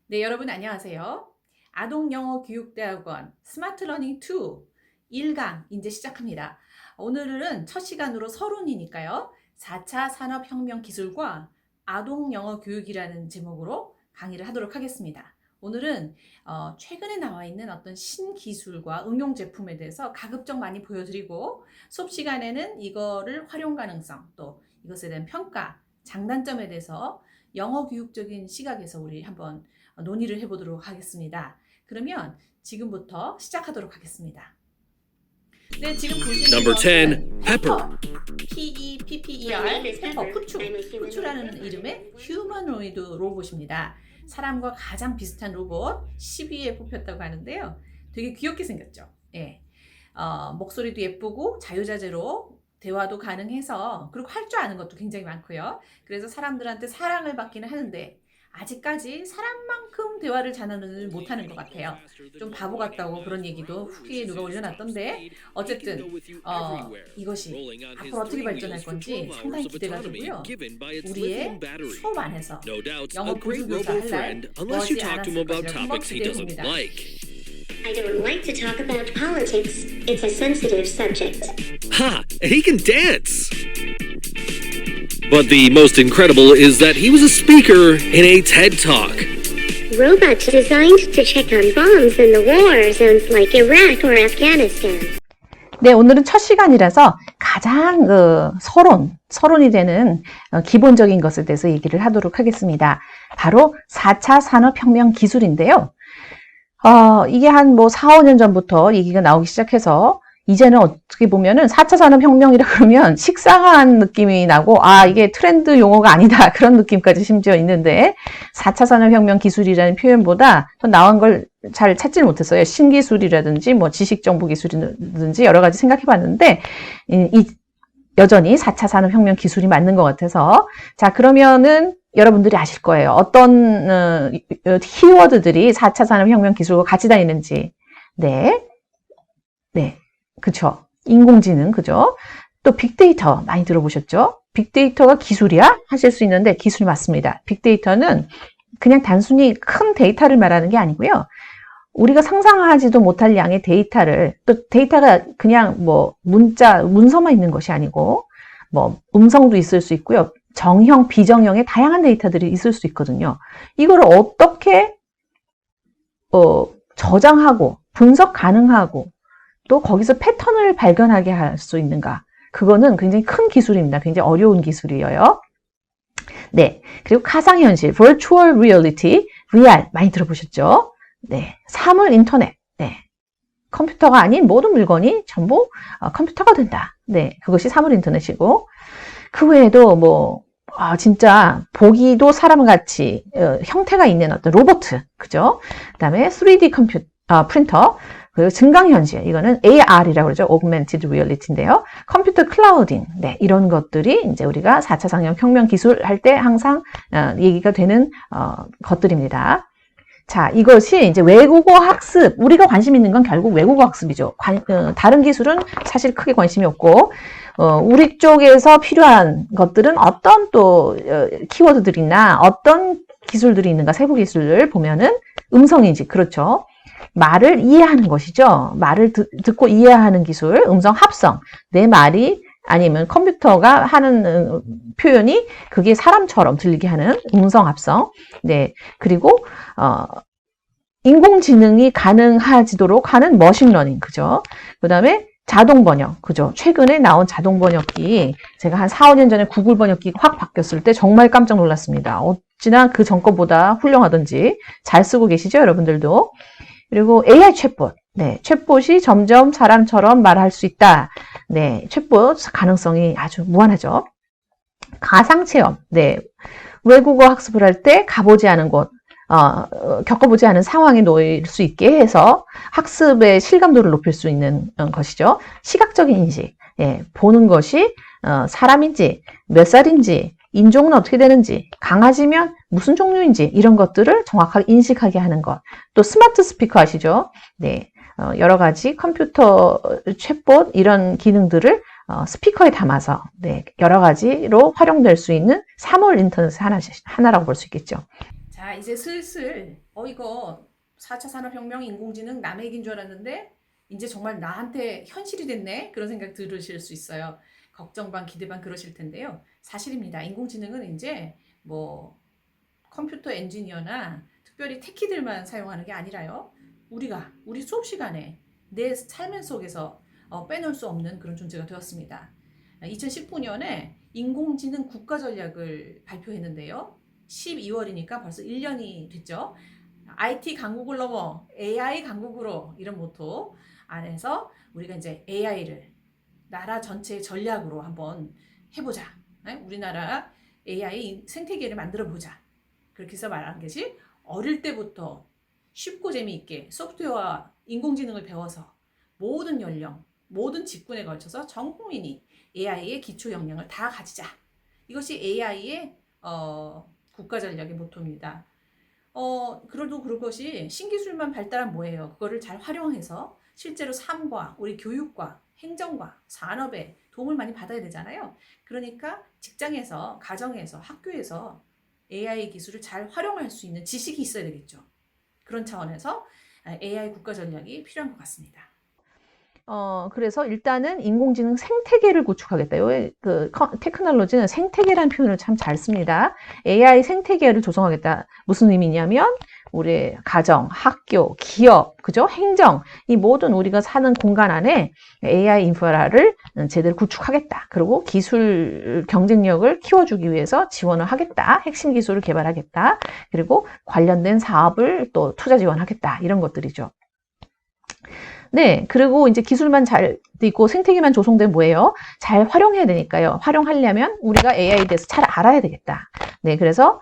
네, 여러분 안녕하세요. 아동영어교육대학원 스마트러닝 2 1강 이제 시작합니다. 오늘은 첫 시간으로 서론이니까요. 4차 산업혁명 기술과 아동영어교육이라는 제목으로 강의를 하도록 하겠습니다. 오늘은 최근에 나와 있는 어떤 신기술과 응용 제품에 대해서 가급적 많이 보여드리고 수업 시간에는 이거를 활용 가능성 또 이것에 대한 평가, 장단점에 대해서 영어 교육적인 시각에서 우리 한번 논의를 해보도록 하겠습니다. 그러면 지금부터 시작하도록 하겠습니다. 네, 지금 보시는 Number 10, 것은 pepper. P-E-P-P-E-R, 페퍼, 후추라는 이름의 휴머노이드 로봇입니다. 사람과 가장 비슷한 로봇 10위에 뽑혔다고 하는데요. 되게 귀엽게 생겼죠. 예. 목소리도 예쁘고 자유자재로 대화도 가능해서 그리고 할 줄 아는 것도 굉장히 많고요. 그래서 사람들한테 사랑을 받기는 하는데 아직까지 사람만큼 대화를 잘하는 못하는 것 같아요. 좀 바보 같다고 그런 얘기도 후기에 누가 올려놨던데 어쨌든 이것이 앞으로 어떻게 발전할 건지 상당히 기대가 되고요. 우리의 수업 안에서 영어 보조교사 할 날 머지 않았을 것이라고 한번 기대해 봅니다. I don't like to talk about politics. It's a sensitive subject. Ha! He can dance! But the most incredible is that he was a speaker in a TED Talk. Robots designed to check on bombs in the war zones like Iraq or Afghanistan. 네, 오늘은 첫 시간이라서 가장 서론이 되는 기본적인 것에 대해서 얘기를 하도록 하겠습니다. 바로 4차 산업혁명 기술인데요. 이게 한 4, 5년 전부터 얘기가 나오기 시작해서 이제는 어떻게 보면은 4차 산업혁명이라 그러면 식상한 느낌이 나고 이게 트렌드 용어가 아니다 그런 느낌까지 심지어 있는데 4차 산업혁명 기술이라는 표현보다 더 나은 걸 잘 찾지는 못했어요. 신기술이라든지 지식정보 기술이라든지 여러 가지 생각해 봤는데 여전히 4차 산업혁명 기술이 맞는 것 같아서 자 그러면은 여러분들이 아실 거예요. 어떤 키워드들이 4차 산업혁명 기술과 같이 다니는지. 네, 그쵸. 인공지능, 그죠? 또 빅데이터 많이 들어보셨죠? 빅데이터가 기술이야? 하실 수 있는데 기술이 맞습니다. 빅데이터는 그냥 단순히 큰 데이터를 말하는 게 아니고요. 우리가 상상하지도 못할 양의 데이터를, 또 데이터가 그냥 문서만 있는 것이 아니고, 음성도 있을 수 있고요. 정형, 비정형의 다양한 데이터들이 있을 수 있거든요. 이걸 어떻게, 저장하고, 분석 가능하고, 또 거기서 패턴을 발견하게 할 수 있는가. 그거는 굉장히 큰 기술입니다. 굉장히 어려운 기술이에요. 네. 그리고 가상현실, virtual reality, VR, 많이 들어보셨죠? 네. 사물 인터넷, 네. 컴퓨터가 아닌 모든 물건이 전부 컴퓨터가 된다. 네. 그것이 사물 인터넷이고, 그 외에도 진짜 보기도 사람같이 형태가 있는 어떤 로봇, 그죠? 그 다음에 3D 프린터, 그리고 증강현실, 이거는 AR이라고 그러죠. Augmented Reality인데요. 컴퓨터 클라우딩, 네, 이런 것들이 이제 우리가 4차 산업혁명 기술 할 때 항상 얘기가 되는 것들입니다. 자, 이것이 이제 외국어 학습, 우리가 관심 있는 건 결국 외국어 학습이죠. 다른 기술은 사실 크게 관심이 없고, 우리 쪽에서 필요한 것들은 어떤 또 키워드들이나 어떤 기술들이 있는가, 세부 기술을 보면은 음성인식, 그렇죠. 말을 이해하는 것이죠. 말을 듣고 이해하는 기술, 음성 합성. 내 말이 아니면 컴퓨터가 하는 표현이 그게 사람처럼 들리게 하는 음성 합성. 네. 그리고 인공지능이 가능하지도록 하는 머신러닝, 그죠? 그다음에 자동 번역, 그죠? 최근에 나온 자동 번역기, 제가 한 4, 5년 전에 구글 번역기가 확 바뀌었을 때 정말 깜짝 놀랐습니다. 어찌나 그 전거보다 훌륭하던지 잘 쓰고 계시죠, 여러분들도? 그리고 AI 챗봇, 네, 챗봇이 점점 사람처럼 말할 수 있다. 네, 챗봇 가능성이 아주 무한하죠. 가상체험, 네, 외국어 학습을 할 때 가보지 않은 곳, 겪어보지 않은 상황에 놓일 수 있게 해서 학습의 실감도를 높일 수 있는 것이죠. 시각적인 인식, 예, 보는 것이 사람인지, 몇 살인지, 인종은 어떻게 되는지, 강아지면 무슨 종류인지 이런 것들을 정확하게 인식하게 하는 것. 또 스마트 스피커 아시죠? 네, 여러 가지 컴퓨터, 챗봇 이런 기능들을 스피커에 담아서 네, 여러 가지로 활용될 수 있는 사물 인터넷의 하나라고 볼 수 있겠죠. 자, 자, 이제 슬슬 이거 4차 산업혁명 인공지능 남의 얘기인 줄 알았는데 이제 정말 나한테 현실이 됐네 그런 생각 들으실 수 있어요. 걱정 반 기대 반 그러실 텐데요. 사실입니다. 인공지능은 이제 뭐 컴퓨터 엔지니어나 특별히 테키들만 사용하는 게 아니라요. 우리 수업 시간에 내 삶 속에서 빼놓을 수 없는 그런 존재가 되었습니다. 2019년에 인공지능 국가전략을 발표했는데요. 12월이니까 벌써 1년이 됐죠. IT 강국을 넘어 AI 강국으로 이런 모토 안에서 우리가 이제 AI를 나라 전체의 전략으로 한번 해보자. 우리나라 AI 생태계를 만들어보자. 그렇게 해서 말한 것이 어릴 때부터 쉽고 재미있게 소프트웨어와 인공지능을 배워서 모든 연령, 모든 직군에 걸쳐서 전 국민이 AI의 기초 역량을 다 가지자. 이것이 AI의 국가전략의 모토입니다. 그래도 그것이 신기술만 발달한 뭐예요? 그거를 잘 활용해서 실제로 삶과 우리 교육과 행정과 산업에 도움을 많이 받아야 되잖아요. 그러니까 직장에서, 가정에서, 학교에서 AI 기술을 잘 활용할 수 있는 지식이 있어야 되겠죠. 그런 차원에서 AI 국가전략이 필요한 것 같습니다. 그래서 일단은 인공지능 생태계를 구축하겠다. 테크놀로지는 생태계라는 표현을 참 잘 씁니다. AI 생태계를 조성하겠다. 무슨 의미냐면, 우리 가정, 학교, 기업, 그죠? 행정, 이 모든 우리가 사는 공간 안에 AI 인프라를 제대로 구축하겠다. 그리고 기술 경쟁력을 키워주기 위해서 지원을 하겠다. 핵심 기술을 개발하겠다. 그리고 관련된 사업을 또 투자 지원하겠다. 이런 것들이죠. 네, 그리고 이제 기술만 잘 있고 생태계만 조성되면 뭐예요? 잘 활용해야 되니까요. 활용하려면 우리가 AI에 대해서 잘 알아야 되겠다. 네, 그래서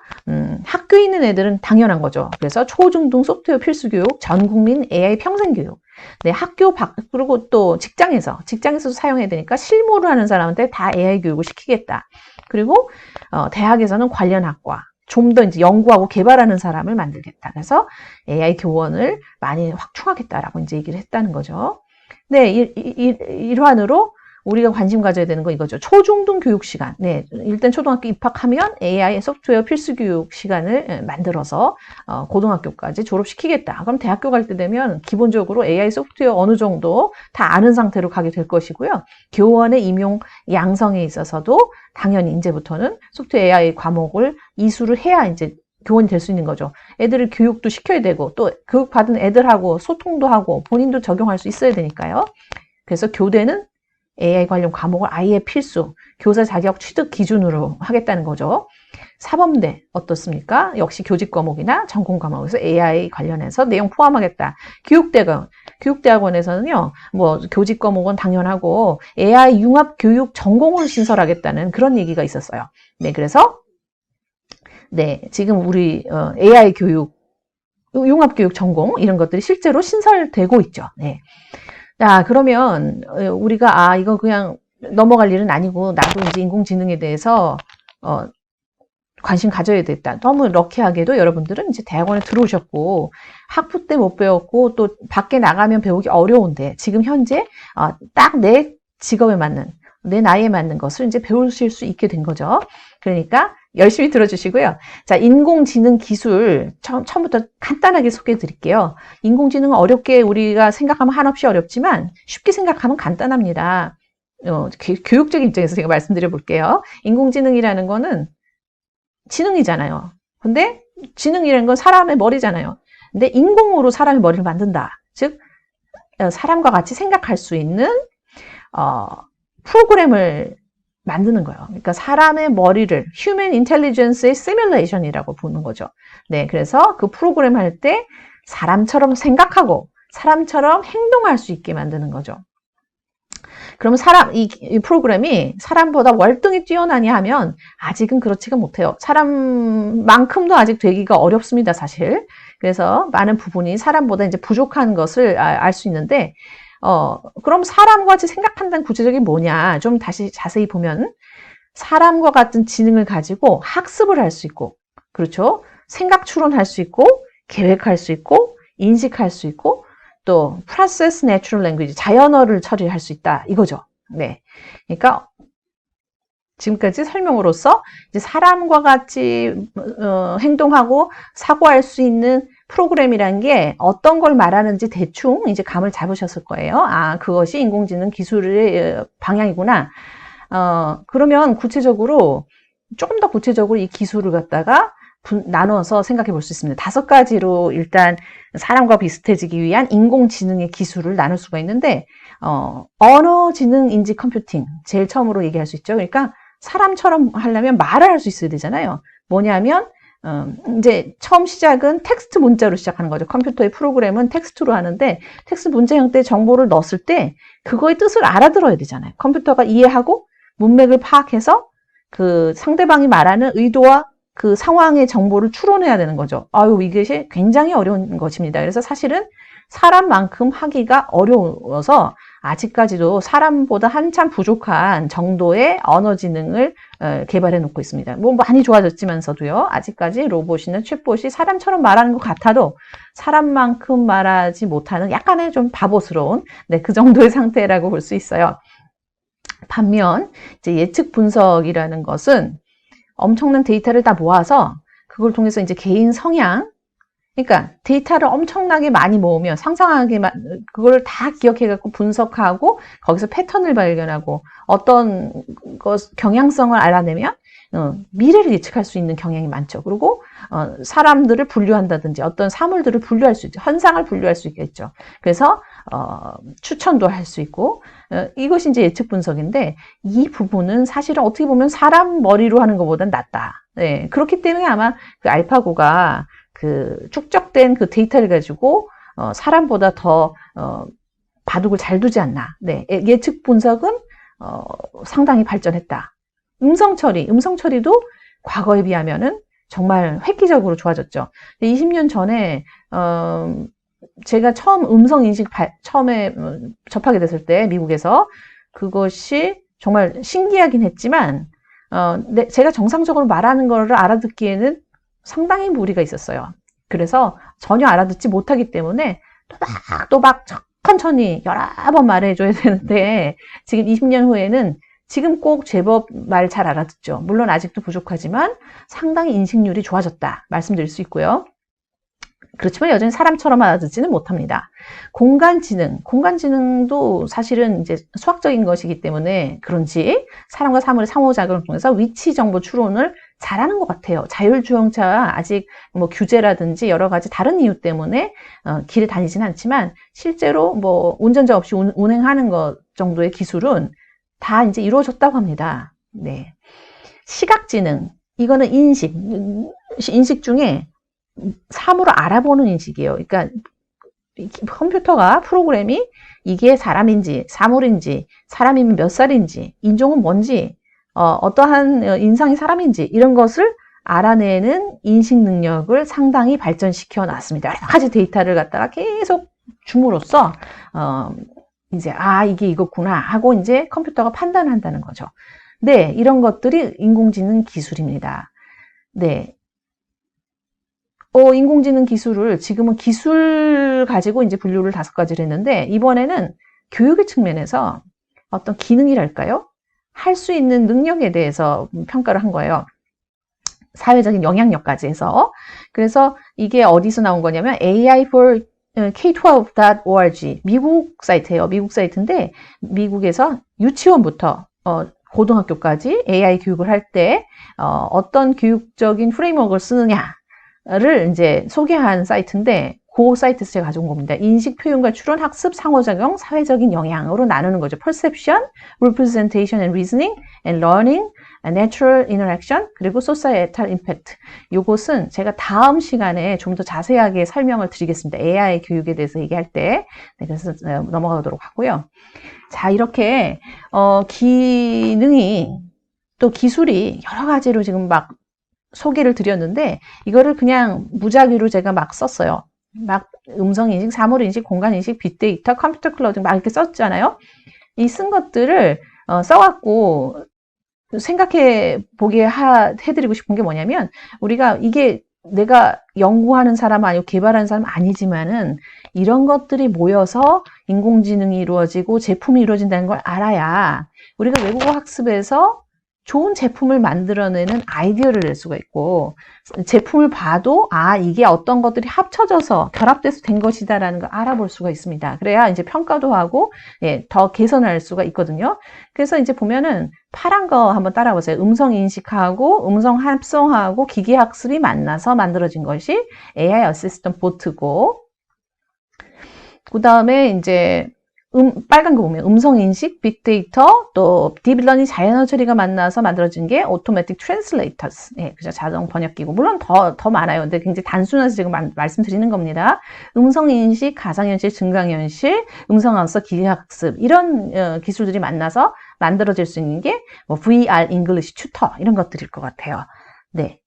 학교에 있는 애들은 당연한 거죠. 그래서 초중등 소프트웨어 필수 교육, 전 국민 AI 평생 교육. 네, 학교 밖 그리고 또 직장에서도 사용해야 되니까 실무를 하는 사람한테 다 AI 교육을 시키겠다. 그리고 대학에서는 관련 학과. 좀 더 이제 연구하고 개발하는 사람을 만들겠다. 그래서 AI 교원을 많이 확충하겠다라고 이제 얘기를 했다는 거죠. 네, 일환으로 우리가 관심 가져야 되는 건 이거죠. 초중등 교육 시간. 네, 일단 초등학교 입학하면 AI 소프트웨어 필수 교육 시간을 만들어서 고등학교까지 졸업시키겠다. 그럼 대학교 갈 때 되면 기본적으로 AI 소프트웨어 어느 정도 다 아는 상태로 가게 될 것이고요. 교원의 임용 양성에 있어서도 당연히 이제부터는 소프트웨어 AI 과목을 이수를 해야 이제 교원이 될 수 있는 거죠. 애들을 교육도 시켜야 되고 또 교육받은 애들하고 소통도 하고 본인도 적용할 수 있어야 되니까요. 그래서 교대는 AI 관련 과목을 아예 필수, 교사 자격 취득 기준으로 하겠다는 거죠. 사범대 어떻습니까? 역시 교직 과목이나 전공 과목에서 AI 관련해서 내용 포함하겠다. 교육대학원에서는요, 뭐 교직 과목은 당연하고 AI 융합 교육 전공을 신설하겠다는 그런 얘기가 있었어요. 네, 그래서 네, 지금 우리 AI 교육, 융합 교육 전공 이런 것들이 실제로 신설되고 있죠. 네. 자, 그러면 우리가 이거 그냥 넘어갈 일은 아니고 나도 이제 인공지능에 대해서 관심 가져야 되겠다. 너무 럭키하게도 여러분들은 이제 대학원에 들어오셨고 학부 때 못 배웠고 또 밖에 나가면 배우기 어려운데 지금 현재 딱 내 직업에 맞는 내 나이에 맞는 것을 이제 배우실 수 있게 된 거죠. 그러니까 열심히 들어주시고요. 자, 인공지능 기술 처음부터 간단하게 소개해 드릴게요. 인공지능은 어렵게 우리가 생각하면 한없이 어렵지만 쉽게 생각하면 간단합니다. 교육적인 입장에서 제가 말씀드려 볼게요. 인공지능이라는 거는 지능이잖아요. 근데 지능이라는 건 사람의 머리잖아요. 근데 인공으로 사람의 머리를 만든다. 즉 사람과 같이 생각할 수 있는 프로그램을 만드는 거예요. 그러니까 사람의 머리를 Human Intelligence의 Simulation이라고 부르는 거죠. 네, 그래서 그 프로그램 할 때 사람처럼 생각하고 사람처럼 행동할 수 있게 만드는 거죠. 그러면 이 프로그램이 사람보다 월등히 뛰어나냐 하면 아직은 그렇지가 못해요. 사람만큼도 아직 되기가 어렵습니다, 사실. 그래서 많은 부분이 사람보다 이제 부족한 것을 알 수 있는데, 그럼 사람과 같이 생각한다는 구체적인 뭐냐? 좀 다시 자세히 보면, 사람과 같은 지능을 가지고 학습을 할 수 있고, 그렇죠? 생각 추론할 수 있고, 계획할 수 있고, 인식할 수 있고, 또 process natural language, 자연어를 처리할 수 있다 이거죠. 네, 그러니까 지금까지 설명으로서 이제 사람과 같이 행동하고 사고할 수 있는 프로그램이란 게 어떤 걸 말하는지 대충 이제 감을 잡으셨을 거예요. 아, 그것이 인공지능 기술의 방향이구나. 그러면 구체적으로 조금 더 구체적으로 이 기술을 갖다가 나눠서 생각해 볼 수 있습니다. 5가지로 일단 사람과 비슷해지기 위한 인공지능의 기술을 나눌 수가 있는데, 언어지능 인지 컴퓨팅 제일 처음으로 얘기할 수 있죠. 그러니까 사람처럼 하려면 말을 할 수 있어야 되잖아요. 뭐냐면 이제 처음 시작은 텍스트 문자로 시작하는 거죠. 컴퓨터의 프로그램은 텍스트로 하는데 텍스트 문자 형태의 정보를 넣었을 때 그거의 뜻을 알아들어야 되잖아요. 컴퓨터가 이해하고 문맥을 파악해서 그 상대방이 말하는 의도와 그 상황의 정보를 추론해야 되는 거죠. 아유, 이것이 굉장히 어려운 것입니다. 그래서 사실은 사람만큼 하기가 어려워서 아직까지도 사람보다 한참 부족한 정도의 언어지능을 개발해 놓고 있습니다. 뭐 많이 좋아졌지만서도요. 아직까지 로봇이나 챗봇이 사람처럼 말하는 것 같아도 사람만큼 말하지 못하는 약간의 좀 바보스러운 그 정도의 상태라고 볼 수 있어요. 반면 이제 예측 분석이라는 것은 엄청난 데이터를 다 모아서 그걸 통해서 이제 개인 성향, 그러니까 데이터를 엄청나게 많이 모으면 상상하게 그걸 다 기억해갖고 분석하고 거기서 패턴을 발견하고 어떤 경향성을 알아내면 미래를 예측할 수 있는 경향이 많죠. 그리고 사람들을 분류한다든지 어떤 사물들을 분류할 수 있죠. 현상을 분류할 수 있겠죠. 그래서 추천도 할 수 있고 이것이 이제 예측 분석인데 이 부분은 사실은 어떻게 보면 사람 머리로 하는 것보다는 낫다. 네, 그렇기 때문에 아마 그 알파고가 그 축적된 그 데이터를 가지고 사람보다 더 바둑을 잘 두지 않나. 네, 예측 분석은 상당히 발전했다. 음성 처리도 과거에 비하면은 정말 획기적으로 좋아졌죠. 20년 전에 제가 처음 음성 인식 처음에 접하게 됐을 때 미국에서 그것이 정말 신기하긴 했지만 제가 정상적으로 말하는 거를 알아듣기에는 상당히 무리가 있었어요. 그래서 전혀 알아듣지 못하기 때문에 또박 천천히 여러 번 말해줘야 되는데 지금 20년 후에는 지금 꼭 제법 말 잘 알아듣죠. 물론 아직도 부족하지만 상당히 인식률이 좋아졌다 말씀드릴 수 있고요. 그렇지만 여전히 사람처럼 알아듣지는 못합니다. 공간지능도 사실은 이제 수학적인 것이기 때문에 그런지 사람과 사물의 상호작용을 통해서 위치 정보 추론을 잘하는 것 같아요. 자율주행차 아직 뭐 규제라든지 여러 가지 다른 이유 때문에 길에 다니지는 않지만 실제로 뭐 운전자 없이 운행하는 것 정도의 기술은 다 이제 이루어졌다고 합니다. 네. 시각지능, 이거는 인식 중에 사물을 알아보는 인식이에요. 그러니까 컴퓨터가 프로그램이 이게 사람인지 사물인지 사람이면 몇 살인지 인종은 뭔지 어떠한 인상이 사람인지 이런 것을 알아내는 인식 능력을 상당히 발전시켜 놨습니다. 여러 가지 데이터를 갖다가 계속 줌으로써 이제 이게 이거구나 하고 이제 컴퓨터가 판단한다는 거죠. 네, 이런 것들이 인공지능 기술입니다. 네. 인공지능 기술을 지금은 기술 가지고 이제 분류를 5가지를 했는데 이번에는 교육의 측면에서 어떤 기능이랄까요? 할 수 있는 능력에 대해서 평가를 한 거예요. 사회적인 영향력까지 해서. 그래서 이게 어디서 나온 거냐면 AI for K12.org 미국 사이트예요. 미국 사이트인데 미국에서 유치원부터 고등학교까지 AI 교육을 할 때 어떤 교육적인 프레임워크를 쓰느냐를 이제 소개한 사이트인데 그 사이트에서 제가 가져온 겁니다. 인식, 표현과 추론, 학습, 상호작용, 사회적인 영향으로 나누는 거죠. Perception, Representation and Reasoning, and Learning, Natural Interaction, 그리고 Societal Impact. 요것은 제가 다음 시간에 좀 더 자세하게 설명을 드리겠습니다. AI 교육에 대해서 얘기할 때. 네, 그래서 넘어가도록 하고요. 자, 이렇게 기능이 또 기술이 여러 가지로 지금 막 소개를 드렸는데 이거를 그냥 무작위로 제가 막 썼어요. 막 음성인식, 사물인식, 공간인식, 빅데이터, 컴퓨터 클라우드 막 이렇게 썼잖아요. 이 쓴 것들을 써갖고 생각해 보게 해드리고 싶은 게 뭐냐면 우리가 이게 내가 연구하는 사람 아니고 개발하는 사람 아니지만은 이런 것들이 모여서 인공지능이 이루어지고 제품이 이루어진다는 걸 알아야 우리가 외국어 학습에서 좋은 제품을 만들어내는 아이디어를 낼 수가 있고, 제품을 봐도 이게 어떤 것들이 합쳐져서 결합돼서 된 것이다라는 걸 알아볼 수가 있습니다. 그래야 이제 평가도 하고 더 개선할 수가 있거든요. 그래서 이제 보면은 파란 거 한번 따라보세요. 음성 인식하고 음성 합성하고 기계 학습이 만나서 만들어진 것이 AI 어시스턴트 보트고, 그 다음에 이제 빨간 거 보면 음성인식, 빅데이터, 또 딥러닝 자연어 처리가 만나서 만들어진 게 오토매틱 트랜슬레이터스. 그죠. 자동 번역기고. 물론 더 많아요. 근데 굉장히 단순해서 지금 말씀드리는 겁니다. 음성인식, 가상현실, 증강현실, 음성학습, 기계학습 이런 기술들이 만나서 만들어질 수 있는 게 뭐 VR, English 튜터 이런 것들일 것 같아요. 네.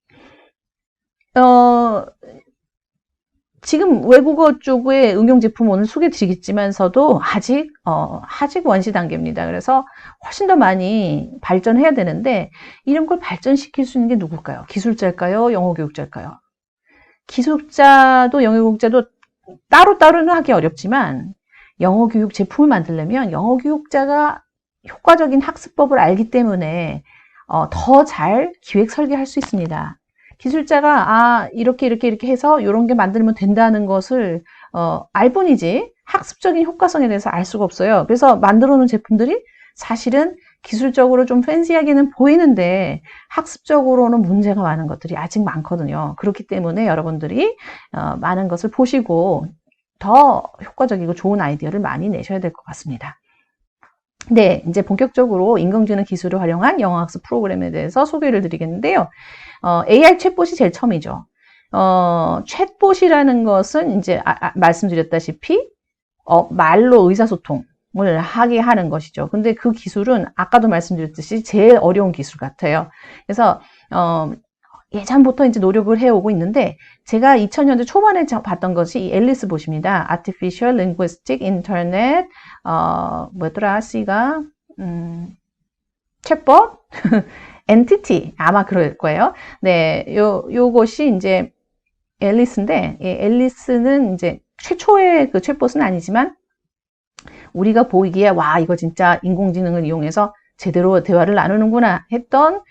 지금 외국어 쪽의 응용 제품 오늘 소개해 드리겠지만서도 아직 원시 단계입니다. 그래서 훨씬 더 많이 발전해야 되는데 이런 걸 발전시킬 수 있는 게 누굴까요? 기술자일까요? 영어 교육자일까요? 기술자도 영어 교육자도 따로따로는 하기 어렵지만 영어 교육 제품을 만들려면 영어 교육자가 효과적인 학습법을 알기 때문에 더 잘 기획 설계할 수 있습니다. 기술자가 이렇게 해서 이런 게 만들면 된다는 것을 알 뿐이지 학습적인 효과성에 대해서 알 수가 없어요. 그래서 만들어 놓은 제품들이 사실은 기술적으로 좀 팬시하게는 보이는데 학습적으로는 문제가 많은 것들이 아직 많거든요. 그렇기 때문에 여러분들이 많은 것을 보시고 더 효과적이고 좋은 아이디어를 많이 내셔야 될 것 같습니다. 네, 이제 본격적으로 인공지능 기술을 활용한 영어학습 프로그램에 대해서 소개를 드리겠는데요. AI 챗봇이 제일 처음이죠. 챗봇이라는 것은 이제 말씀드렸다시피 말로 의사소통을 하게 하는 것이죠. 근데 그 기술은 아까도 말씀드렸듯이 제일 어려운 기술 같아요. 그래서 예전부터 이제 노력을 해오고 있는데 제가 2000년대 초반에 봤던 것이 이 앨리스 봇입니다. Artificial Linguistic Internet 뭐였더라? C가 챗봇 엔티티 아마 그럴 거예요. 네, 요것이 이제 앨리스인데 앨리스는 이제 최초의 그 챗봇은 아니지만 우리가 보이기에 와 이거 진짜 인공지능을 이용해서 제대로 대화를 나누는구나 했던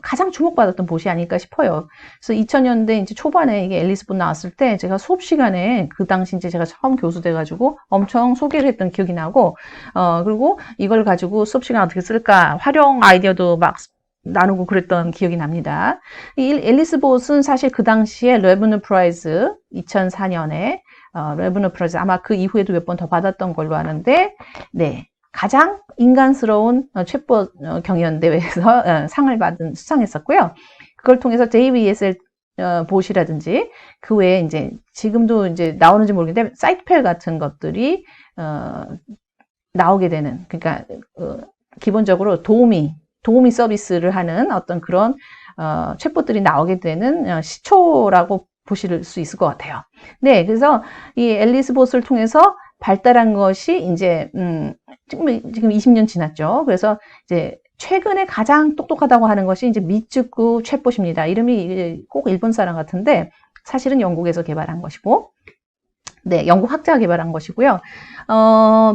가장 주목받았던 봇이 아닐까 싶어요. 그래서 2000년대 이제 초반에 이게 앨리스 봇 나왔을 때 제가 수업 시간에 그 당시 이제 제가 처음 교수 돼가지고 엄청 소개를 했던 기억이 나고 그리고 이걸 가지고 수업 시간 어떻게 쓸까 활용 아이디어도 막 나누고 그랬던 기억이 납니다. 이 앨리스 봇은 사실 그 당시에 레브너 프라이즈 2004년에 레브너 프라이즈 아마 그 이후에도 몇 번 더 받았던 걸로 아는데 네. 가장 인간스러운 챗봇 경연대회에서 상을 수상했었고요. 그걸 통해서 JBSL 봇이라든지 그 외에 이제 지금도 이제 나오는지 모르겠는데 사이트펠 같은 것들이 나오게 되는 그러니까 기본적으로 도우미 서비스를 하는 어떤 그런 챗봇들이 나오게 되는 시초라고 보실 수 있을 것 같아요. 네, 그래서 이 앨리스 봇을 통해서 발달한 것이 이제 지금 20년 지났죠. 그래서 이제 최근에 가장 똑똑하다고 하는 것이 이제 미쯔쿠 챗봇입니다. 이름이 꼭 일본 사람 같은데 사실은 영국에서 개발한 것이고, 네, 영국 학자가 개발한 것이고요.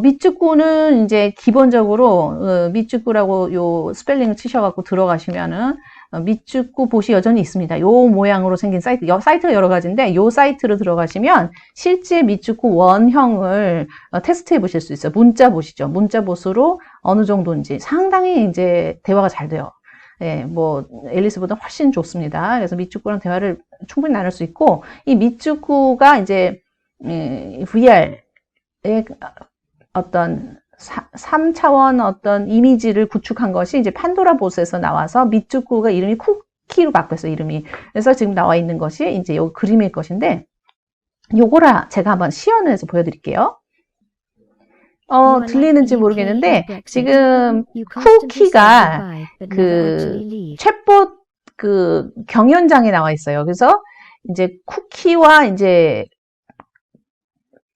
미쯔쿠는 이제 기본적으로 미쯔쿠라고 요 스펠링을 치셔갖고 들어가시면은 미쯔쿠 봇이 여전히 있습니다. 요 모양으로 생긴 사이트가 여러 가지인데 요 사이트로 들어가시면 실제 미쯔쿠 원형을 테스트해 보실 수 있어요. 문자 봇이죠. 문자 봇으로 어느 정도인지 상당히 이제 대화가 잘 돼요. 예, 뭐 앨리스보다 훨씬 좋습니다. 그래서 미쯔쿠랑 대화를 충분히 나눌 수 있고 이 미쯔쿠가 이제 VR의 어떤 3차원 어떤 이미지를 구축한 것이 이제 판도라 봇에서 나와서 미쯔쿠가 이름이 쿠키로 바뀌었어요, 이름이. 그래서 지금 나와 있는 것이 이제 요 그림일 것인데, 요거라 제가 한번 시연을 해서 보여드릴게요. 들리는지 모르겠는데, 지금 쿠키가 그 챗봇 그 경연장에 나와 있어요. 그래서 이제 쿠키와 이제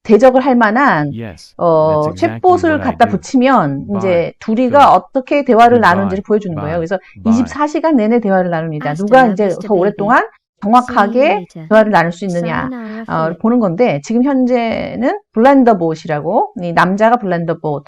대적을 할 만한 챗봇을 갖다 붙이면 이제 둘이가 어떻게 대화를 나누는지를 보여주는 거예요. 그래서 24시간 내내 대화를 나눕니다. 누가 이제 더 오랫동안 정확하게 대화를 나눌 수 있느냐 보는 건데 지금 현재는 블렌더봇이라고 이 남자가 블렌더봇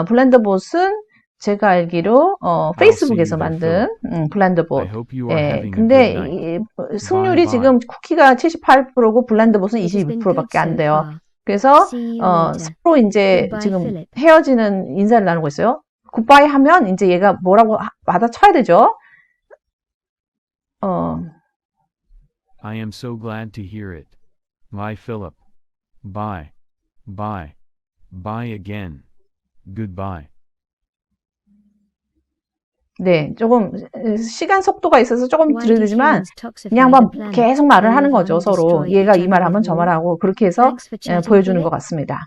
블렌더봇은 제가 알기로 페이스북에서 만든 블라인드봇. 예, 근데 승률이 지금 쿠키가 78%고 블라인드봇은 22%밖에 안 돼요. 그래서 서로 이제 지금 헤어지는 인사를 나누고 있어요. 굿바이 하면 이제 얘가 뭐라고 받아쳐야 되죠. I am so glad to hear it. Bye, Philip. Bye. Bye. Bye again. Goodbye. 네, 조금 시간 속도가 있어서 조금 들으지만 그냥 막 계속 말을 하는 거죠, 서로. 얘가 이 말 하면 저 말 하고 그렇게 해서 보여주는 것 같습니다.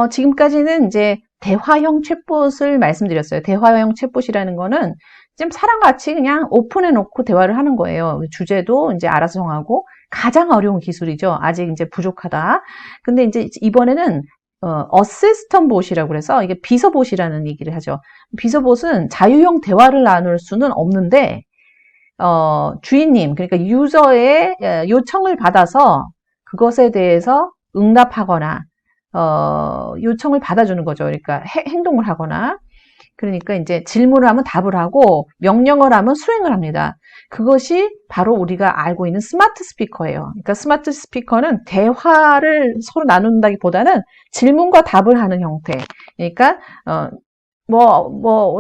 지금까지는 이제 대화형 챗봇을 말씀드렸어요. 대화형 챗봇이라는 거는 지금 사람과 같이 그냥 오픈해놓고 대화를 하는 거예요. 주제도 이제 알아서 정하고 가장 어려운 기술이죠. 아직 이제 부족하다. 근데 이제 이번에는 어시스턴트 봇이라고 그래서 이게 비서봇이라는 얘기를 하죠. 비서봇은 자유형 대화를 나눌 수는 없는데 주인님, 그러니까 유저의 요청을 받아서 그것에 대해서 응답하거나 요청을 받아주는 거죠. 그러니까 행동을 하거나 그러니까 이제 질문을 하면 답을 하고 명령을 하면 수행을 합니다. 그것이 바로 우리가 알고 있는 스마트 스피커예요. 그러니까 스마트 스피커는 대화를 서로 나눈다기보다는 질문과 답을 하는 형태. 그러니까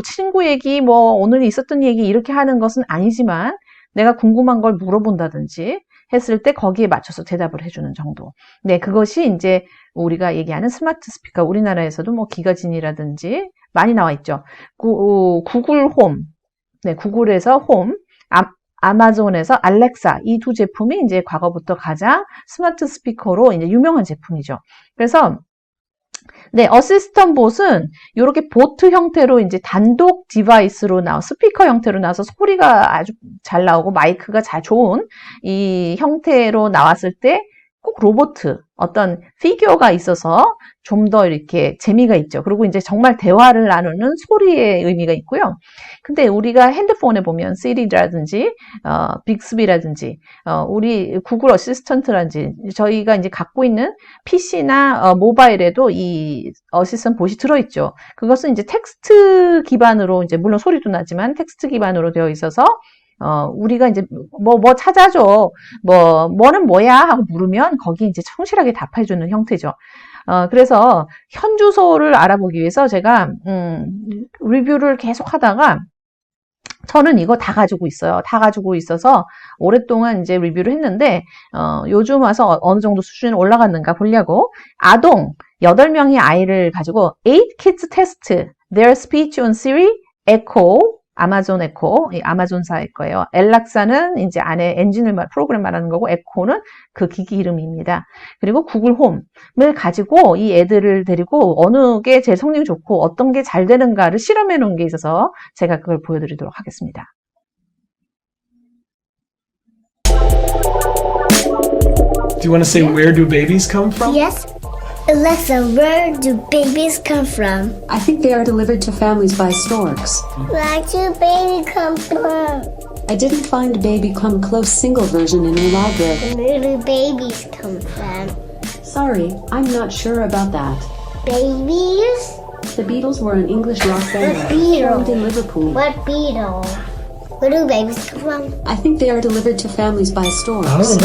친구 얘기, 오늘 있었던 얘기 이렇게 하는 것은 아니지만 내가 궁금한 걸 물어본다든지 했을 때 거기에 맞춰서 대답을 해주는 정도. 네, 그것이 이제 우리가 얘기하는 스마트 스피커. 우리나라에서도 기가진이라든지 많이 나와 있죠. 구글 홈, 네, 구글에서 홈, 아마존에서 알렉사, 이 두 제품이 이제 과거부터 가장 스마트 스피커로 이제 유명한 제품이죠. 그래서 네, 어시스턴트 봇은 이렇게 보트 형태로 이제 단독 디바이스로 스피커 형태로 나와서 소리가 아주 잘 나오고 마이크가 좋은 이 형태로 나왔을 때 꼭 로봇, 어떤 피규어가 있어서 좀 더 이렇게 재미가 있죠. 그리고 이제 정말 대화를 나누는 소리의 의미가 있고요. 근데 우리가 핸드폰에 보면 시리라든지, 빅스비라든지, 우리 구글 어시스턴트라든지, 저희가 이제 갖고 있는 PC나 모바일에도 이 어시스턴트 봇이 들어있죠. 그것은 이제 텍스트 기반으로, 이제 물론 소리도 나지만 텍스트 기반으로 되어 있어서 우리가 이제 뭐 찾아줘, 뭐는 뭐야 하고 물으면 거기 이제 성실하게 답해주는 형태죠. 그래서 현 주소를 알아보기 위해서 제가 리뷰를 계속 하다가 저는 이거 다 가지고 있어요. 다 가지고 있어서 오랫동안 이제 리뷰를 했는데 요즘 와서 어느 정도 수준이 올라갔는가 보려고 아동 8명의 아이를 가지고 8 kids test their speech on Siri, Echo, 아마존 에코, 아마존사일 거예요. 엘락사는 이제 안에 엔진을 프로그램 말하는 거고, 에코는 그 기기 이름입니다. 그리고 구글 홈을 가지고 이 애들을 데리고 어느 게 제일 성능이 좋고 어떤 게 잘 되는가를 실험해 놓은 게 있어서 제가 그걸 보여드리도록 하겠습니다. Do you want to say where do babies come from? Yes. Alexa, where do babies come from? I think they are delivered to families by storks. Where do babies come from? I didn't find a baby come close single version in your library. Where do babies come from? Sorry, I'm not sure about that. Babies? The Beatles were an English rock band What Beatles? formed in Liverpool. What beetle? Where do babies come from? I think they are delivered to families by storks.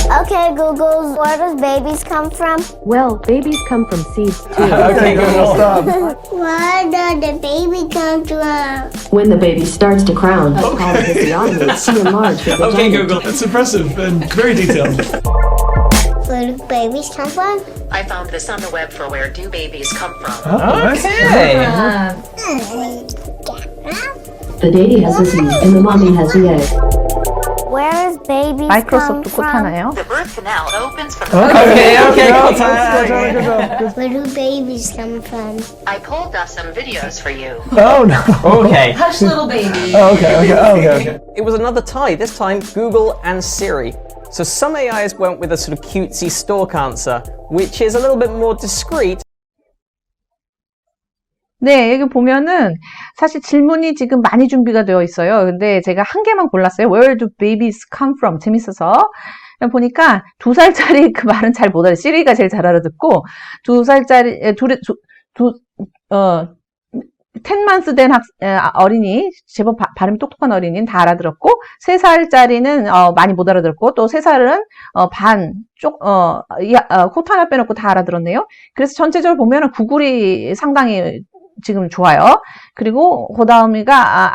Okay, Google, where does babies come from? Well, babies come from seeds too. Okay, Google, stop. Where does the baby come from? When the baby starts to crown, they call it episiotomy. See enlarged vagina. Okay, Google. That's impressive and very detailed. Where do babies come from? I found this on the web for where do babies come from. The daddy has the seed and the mommy has the egg. Where does babies come 마이크로소프트 꼭 from? 하나요? The birth canal opens from Okay, okay, good good job. Where do babies come from? I pulled up some videos for you. Oh no. Okay. Hush, little baby. Okay. It was another tie, this time Google and Siri. So some AIs went with a sort of cutesy stork answer, which is a little bit more discreet. 네, 여기 보면은 사실 질문이 지금 많이 준비가 되어 있어요. 근데 제가 한 개만 골랐어요. Where do babies come from? 재밌어서. 보니까 2살짜리 그 말은 잘 못 알아듣고, 시리가 제일 잘 알아듣고, 2살짜리, 10months 된 어린이, 제법 발음이 똑똑한 어린이는 다 알아들었고, 3살짜리는 많이 못 알아들었고, 또 3살은 코트 하나 빼놓고 다 알아들었네요. 그래서 전체적으로 보면 구글이 상당히 지금 좋아요. 그리고 그 다음이가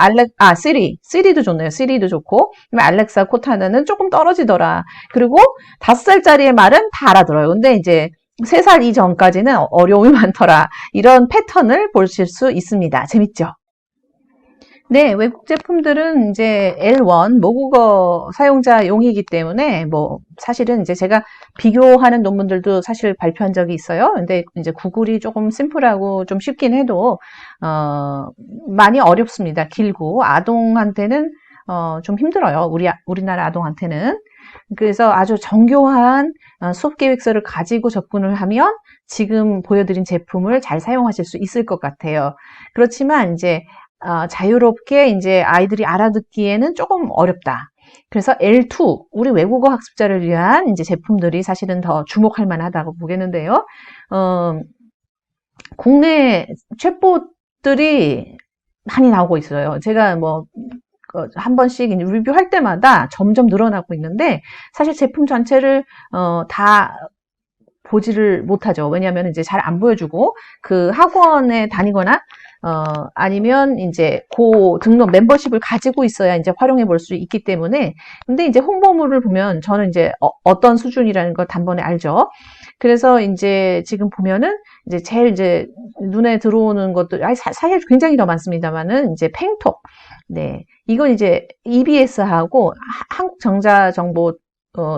시리도 좋네요. 시리도 좋고, 알렉사, 코타나는 조금 떨어지더라. 그리고 5살짜리의 말은 다 알아들어요. 근데 이제 3살 이전까지는 어려움이 많더라. 이런 패턴을 보실 수 있습니다. 재밌죠? 네, 외국 제품들은 이제 L1 모국어 사용자용이기 때문에 사실은 이제 제가 비교하는 논문들도 사실 발표한 적이 있어요. 근데 이제 구글이 조금 심플하고 좀 쉽긴 해도 많이 어렵습니다. 길고 아동한테는 좀 힘들어요. 우리나라 아동한테는. 그래서 아주 정교한 수업 계획서를 가지고 접근을 하면 지금 보여드린 제품을 잘 사용하실 수 있을 것 같아요. 그렇지만 이제 자유롭게 이제 아이들이 알아듣기에는 조금 어렵다. 그래서 L2, 우리 외국어 학습자를 위한 이제 제품들이 사실은 더 주목할 만하다고 보겠는데요. 국내 챗봇들이 많이 나오고 있어요. 제가 한 번씩 리뷰할 때마다 점점 늘어나고 있는데, 사실 제품 전체를 다 보지를 못하죠. 왜냐하면 이제 잘 안 보여주고, 그 학원에 다니거나 아니면 이제 등록 멤버십을 가지고 있어야 이제 활용해 볼 수 있기 때문에. 근데 이제 홍보물을 보면 저는 이제 어떤 수준이라는 걸 단번에 알죠. 그래서 이제 지금 보면은 이제 제일 이제 눈에 들어오는 것들, 사실 굉장히 더 많습니다만은 이제 팽톡. 네. 이건 이제 EBS하고 한국정자정보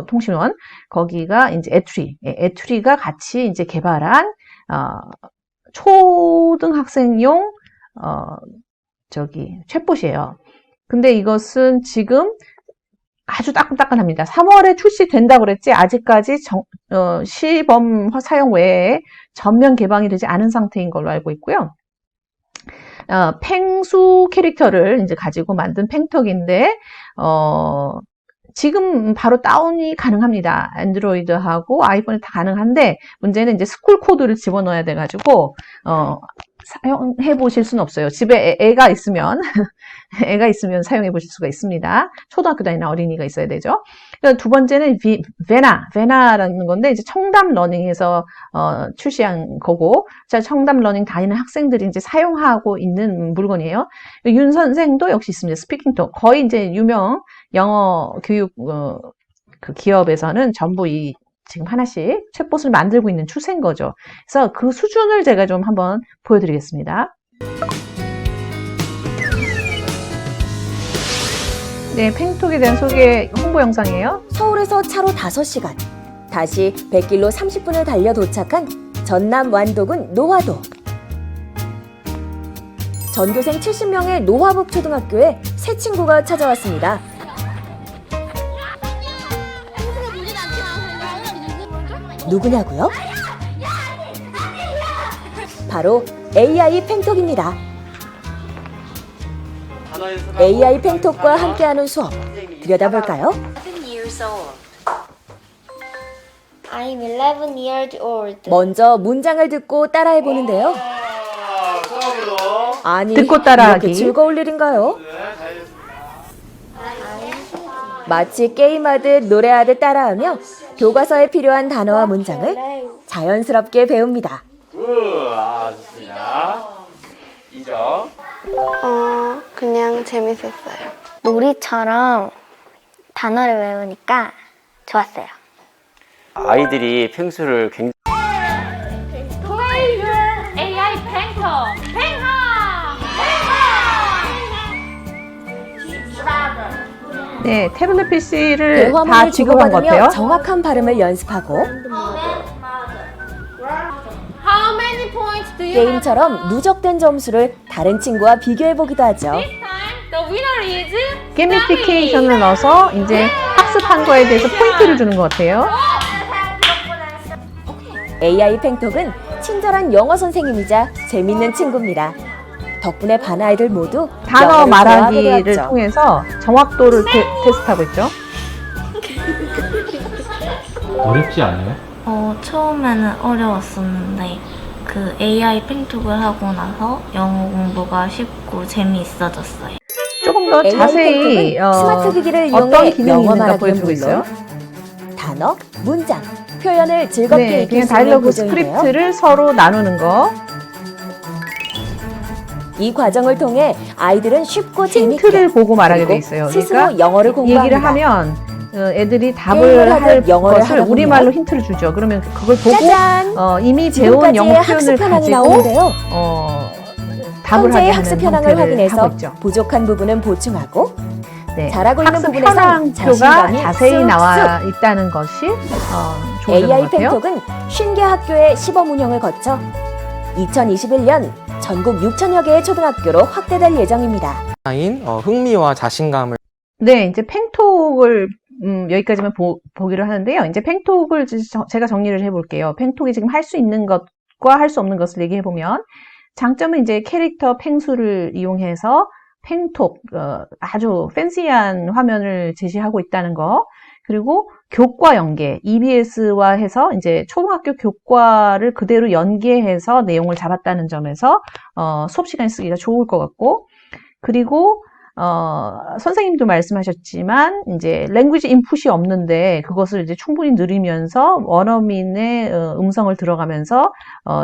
통신원, 거기가 이제 에투리가 같이 이제 개발한 초등학생용 챗봇이에요. 근데 이것은 지금 아주 따끈따끈합니다. 3월에 출시된다고 그랬지 아직까지 시범 사용 외에 전면 개방이 되지 않은 상태인 걸로 알고 있고요. 팽수 캐릭터를 이제 가지고 만든 팽톡인데 지금 바로 다운이 가능합니다. 안드로이드하고 아이폰에 다 가능한데, 문제는 이제 스쿨 코드를 집어넣어야 돼가지고 사용해 보실 수는 없어요. 집에 애가 있으면 사용해 보실 수가 있습니다. 초등학교 다니는 어린이가 있어야 되죠. 두 번째는 베나라는 건데, 이제 청담 러닝에서 출시한 거고, 청담 러닝 다니는 학생들이 이제 사용하고 있는 물건이에요. 윤 선생도 역시 있습니다. 스피킹톡. 거의 이제 유명 영어 교육 그 기업에서는 전부 지금 하나씩 챗봇을 만들고 있는 추세인 거죠. 그래서 그 수준을 제가 좀 한번 보여드리겠습니다. 네, 팽톡에 대한 소개 홍보 영상이에요. 서울에서 차로 5시간, 다시 100길로 30분을 달려 도착한 전남 완도군 노화도. 전교생 70명의 노화북 초등학교에 새 친구가 찾아왔습니다. 누구냐고요? 바로 AI 팽톡입니다. AI 팽톡과 함께하는 수업 들여다볼까요? I'm 11 years old. 먼저 문장을 듣고 따라해보는데요. 아니, 듣고 따라하기. 이렇게 즐거울 일인가요? 마치 게임하듯 노래하듯 따라하며 교과서에 필요한 단어와 문장을 자연스럽게 배웁니다. 좋습니다. 2점. 그냥 재밌었어요. 놀이처럼 단어를 외우니까 좋았어요. 아이들이 펭수를 굉장히 AI 팽톡 네, 태블릿 PC를 다 대화문을 지급한 것 같아요. 주고받으며 정확한 발음을 연습하고 How many points do you 게임처럼 누적된 점수를 다른 친구와 비교해보기도 하죠. have? The winner is 게미피케이션을 넣어서 이제 학습한 거에 대해서 포인트를 주는 것 같아요. AI 팽톡은 친절한 영어 선생님이자 재밌는 친구입니다. 덕분에 반 아이들 모두 단어 영어를 좋아하게 말하기를 되었죠. 통해서 정확도를 테스트하고 있죠. 어렵지 않아요? 처음에는 어려웠었는데 그 AI 팽톡을 하고 나서 영어 공부가 쉽고 재미있어졌어요. 조금 더 자세히 스마트 기기를 어떤 이용해 기능이 영어 있는가 말하기는 보여주고 물론 있어요. 단어, 문장, 표현을 즐겁게 네, 익힐 그냥 수 있는 다이alo그 구조인데요. 스크립트를 서로 나누는 거. 이 과정을 통해 아이들은 쉽고 재밌게 힌트를 보고 말하게 그리고 돼 있어요. 스스로 그러니까 영어를 공부합니다. 얘기를 하면 애들이 게임을 답을 하듯 할 영어를 것을 하다 보면 우리말로 힌트를 주죠. 그러면 그걸 보고 짜잔! 이미 배운 지금까지의 영어 학습 표현을 현황이 가지고 나오는데요. 답을 하게 현재의 하는 학습 현황을 형태를 확인해서 하고 있죠. 부족한 부분은 보충하고 네. 잘하고 있는 학습 부분에선 현황표가 자신감이 자세히 쑥쑥. 나와 있다는 것이 좋은 점 AI 같아요. 팽톡은 50개 학교의 시범 운영을 거쳐 2021년 전국 6천여 개의 초등학교로 확대될 예정입니다. 흥미와 자신감을 네, 이제 팽톡을 여기까지만 보기로 하는데요. 이제 팽톡을 제가 정리를 해볼게요. 팽톡이 지금 할 수 있는 것과 할 수 없는 것을 얘기해보면 장점은 이제 캐릭터 팽수를 이용해서 팽톡, 아주 팬시한 화면을 제시하고 있다는 거. 그리고 교과 연계, EBS와 해서 이제 초등학교 교과를 그대로 연계해서 내용을 잡았다는 점에서 수업 시간 쓰기가 좋을 것 같고, 그리고 선생님도 말씀하셨지만 이제 랭귀지 인풋이 없는데 그것을 이제 충분히 늘리면서 원어민의 음성을 들어가면서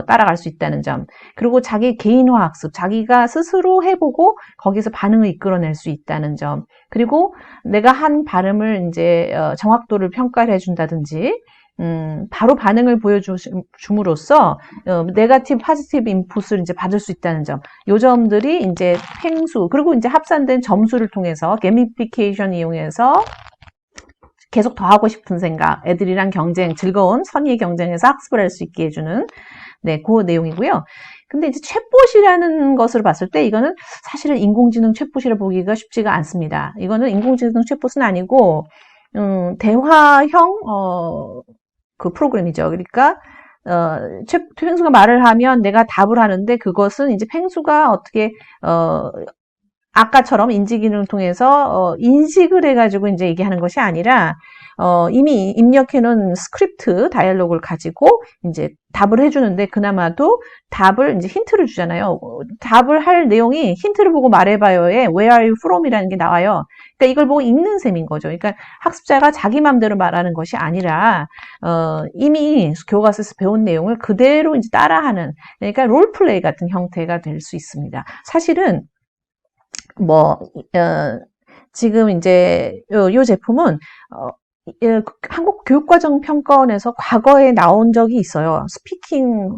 따라갈 수 있다는 점. 그리고 자기 개인화 학습, 자기가 스스로 해보고 거기서 반응을 이끌어낼 수 있다는 점. 그리고 내가 한 발음을 이제 정확도를 평가를 해준다든지 바로 반응을 보여줌으로써 네거티브, 포지티브 인풋을 이제 받을 수 있다는 점. 요 점들이 이제 팽수, 그리고 이제 합산된 점수를 통해서 게미피케이션 이용해서 계속 더 하고 싶은 생각, 애들이랑 경쟁, 즐거운 선의의 경쟁에서 학습을 할 수 있게 해주는 네, 그 내용이고요. 근데 이제 챗봇이라는 것을 봤을 때 이거는 사실은 인공지능 챗봇이라 보기가 쉽지가 않습니다. 이거는 인공지능 챗봇은 아니고 대화형 그 프로그램이죠. 그러니까 팽수가 말을 하면 내가 답을 하는데 그것은 이제 팽수가 어떻게 아까처럼 인지 기능을 통해서 인식을 해가지고 이제 얘기하는 것이 아니라 이미 입력해놓은 스크립트 다이얼로그를 가지고 이제 답을 해주는데 그나마도 답을 이제 힌트를 주잖아요. 답을 할 내용이 힌트를 보고 말해봐요에 Where are you from이라는 게 나와요. 그러니까 이걸 보고 읽는 셈인 거죠. 그러니까 학습자가 자기 마음대로 말하는 것이 아니라 이미 교과서에서 배운 내용을 그대로 이제 따라하는, 그러니까 롤플레이 같은 형태가 될 수 있습니다. 사실은 지금 이제 요 제품은 한국 교육과정 평가원에서 과거에 나온 적이 있어요. 스피킹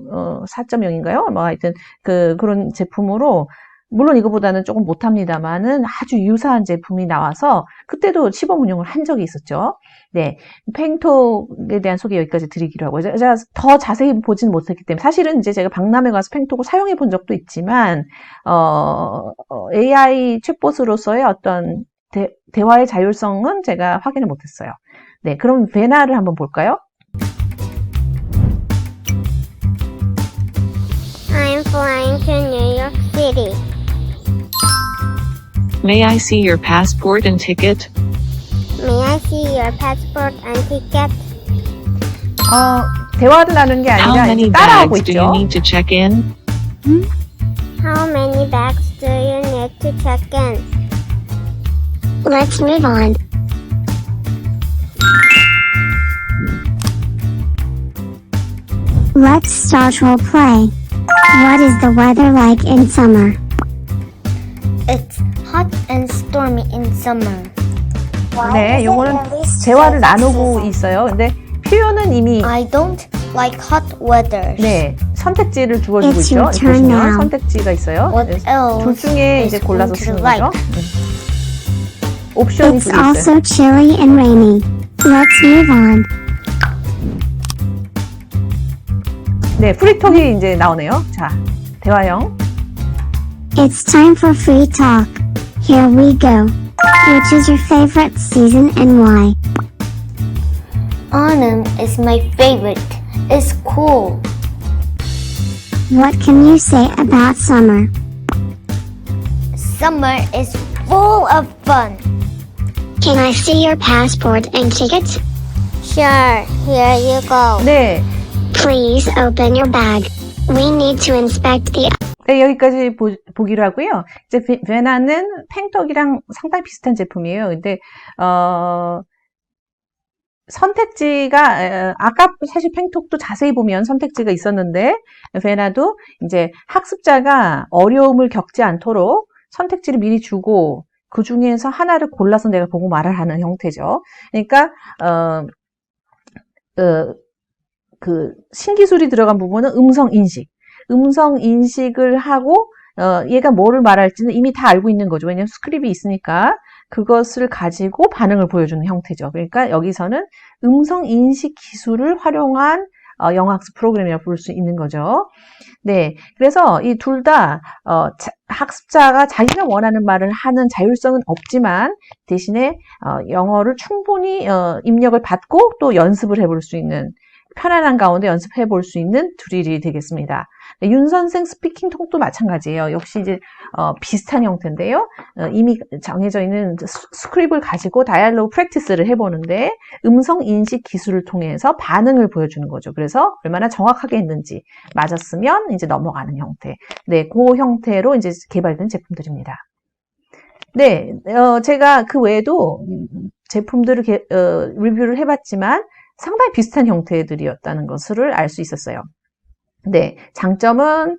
4.0인가요? 뭐 하여튼 그런 제품으로, 물론 이거보다는 조금 못합니다만은 아주 유사한 제품이 나와서 그때도 시범 운영을 한 적이 있었죠. 네, 팽톡에 대한 소개 여기까지 드리기로 하고, 제가 더 자세히 보진 못했기 때문에 사실은 이제 제가 박람회 가서 팽톡을 사용해 본 적도 있지만 AI 챗봇으로서의 어떤 대화의 자율성은 제가 확인을 못했어요. 네, 그럼 베나를 한번 볼까요? I'm flying to New York City. May I see your passport and ticket? May I see your passport and ticket? 대화를 나누는 게 How 아니라 many 이제 따라하고 bags do you 있죠. need to check in? How many bags do you need to check in? Let's move on. Let's start role play. What is the weather like in summer? It's hot and stormy in summer. 네, 요거는 대화를 나누고 있어요. 근데 표현은 이미 I don't like hot weather. 네, 선택지를 주어주고 It's 있죠. your turn 보시면 now. 선택지가 있어요. What 네, else 둘 중에 is 이제 골라서 going to 쓰는 like? 거죠. 옵션이 It's 두 개 있어요. also chilly and rainy. Let's move on. 네, 프리톡이 이제 나오네요. 자, 대화형. It's time for free talk. Here we go. Which is your favorite season and why? Autumn is my favorite. It's cool. What can you say about summer? Summer is full of fun. Can I see your passport and ticket? Sure. Here you go. 네, Please open your bag. We need to inspect the 네, 여기까지 보기로 하고요. 이제 베나는 팽떡이랑 상당히 비슷한 제품이에요. 근데 선택지가 아까 사실 팽톡도 자세히 보면 선택지가 있었는데 베나도 이제 학습자가 어려움을 겪지 않도록 선택지를 미리 주고 그 중에서 하나를 골라서 내가 보고 말을 하는 형태죠. 그러니까 그 신기술이 들어간 부분은 음성 인식을 하고 얘가 뭐를 말할지는 이미 다 알고 있는 거죠. 왜냐하면 스크립이 있으니까 그것을 가지고 반응을 보여주는 형태죠. 그러니까 여기서는 음성 인식 기술을 활용한 영어학습 프로그램이라고 부를 수 있는 거죠. 네, 그래서 이 둘 다 학습자가 자기가 원하는 말을 하는 자율성은 없지만 대신에 영어를 충분히 입력을 받고 또 연습을 해볼 수 있는 편안한 가운데 연습해 볼 수 있는 드릴이 되겠습니다. 네, 윤 선생 스피킹 톡도 마찬가지예요. 역시 이제 비슷한 형태인데요. 이미 정해져 있는 스크립을 가지고 다이얼로그 프랙티스를 해보는데 음성 인식 기술을 통해서 반응을 보여주는 거죠. 그래서 얼마나 정확하게 했는지 맞았으면 이제 넘어가는 형태. 네, 그 형태로 이제 개발된 제품들입니다. 네, 제가 그 외에도 제품들을 리뷰를 해봤지만 상당히 비슷한 형태들이었다는 것을 알 수 있었어요. 네, 장점은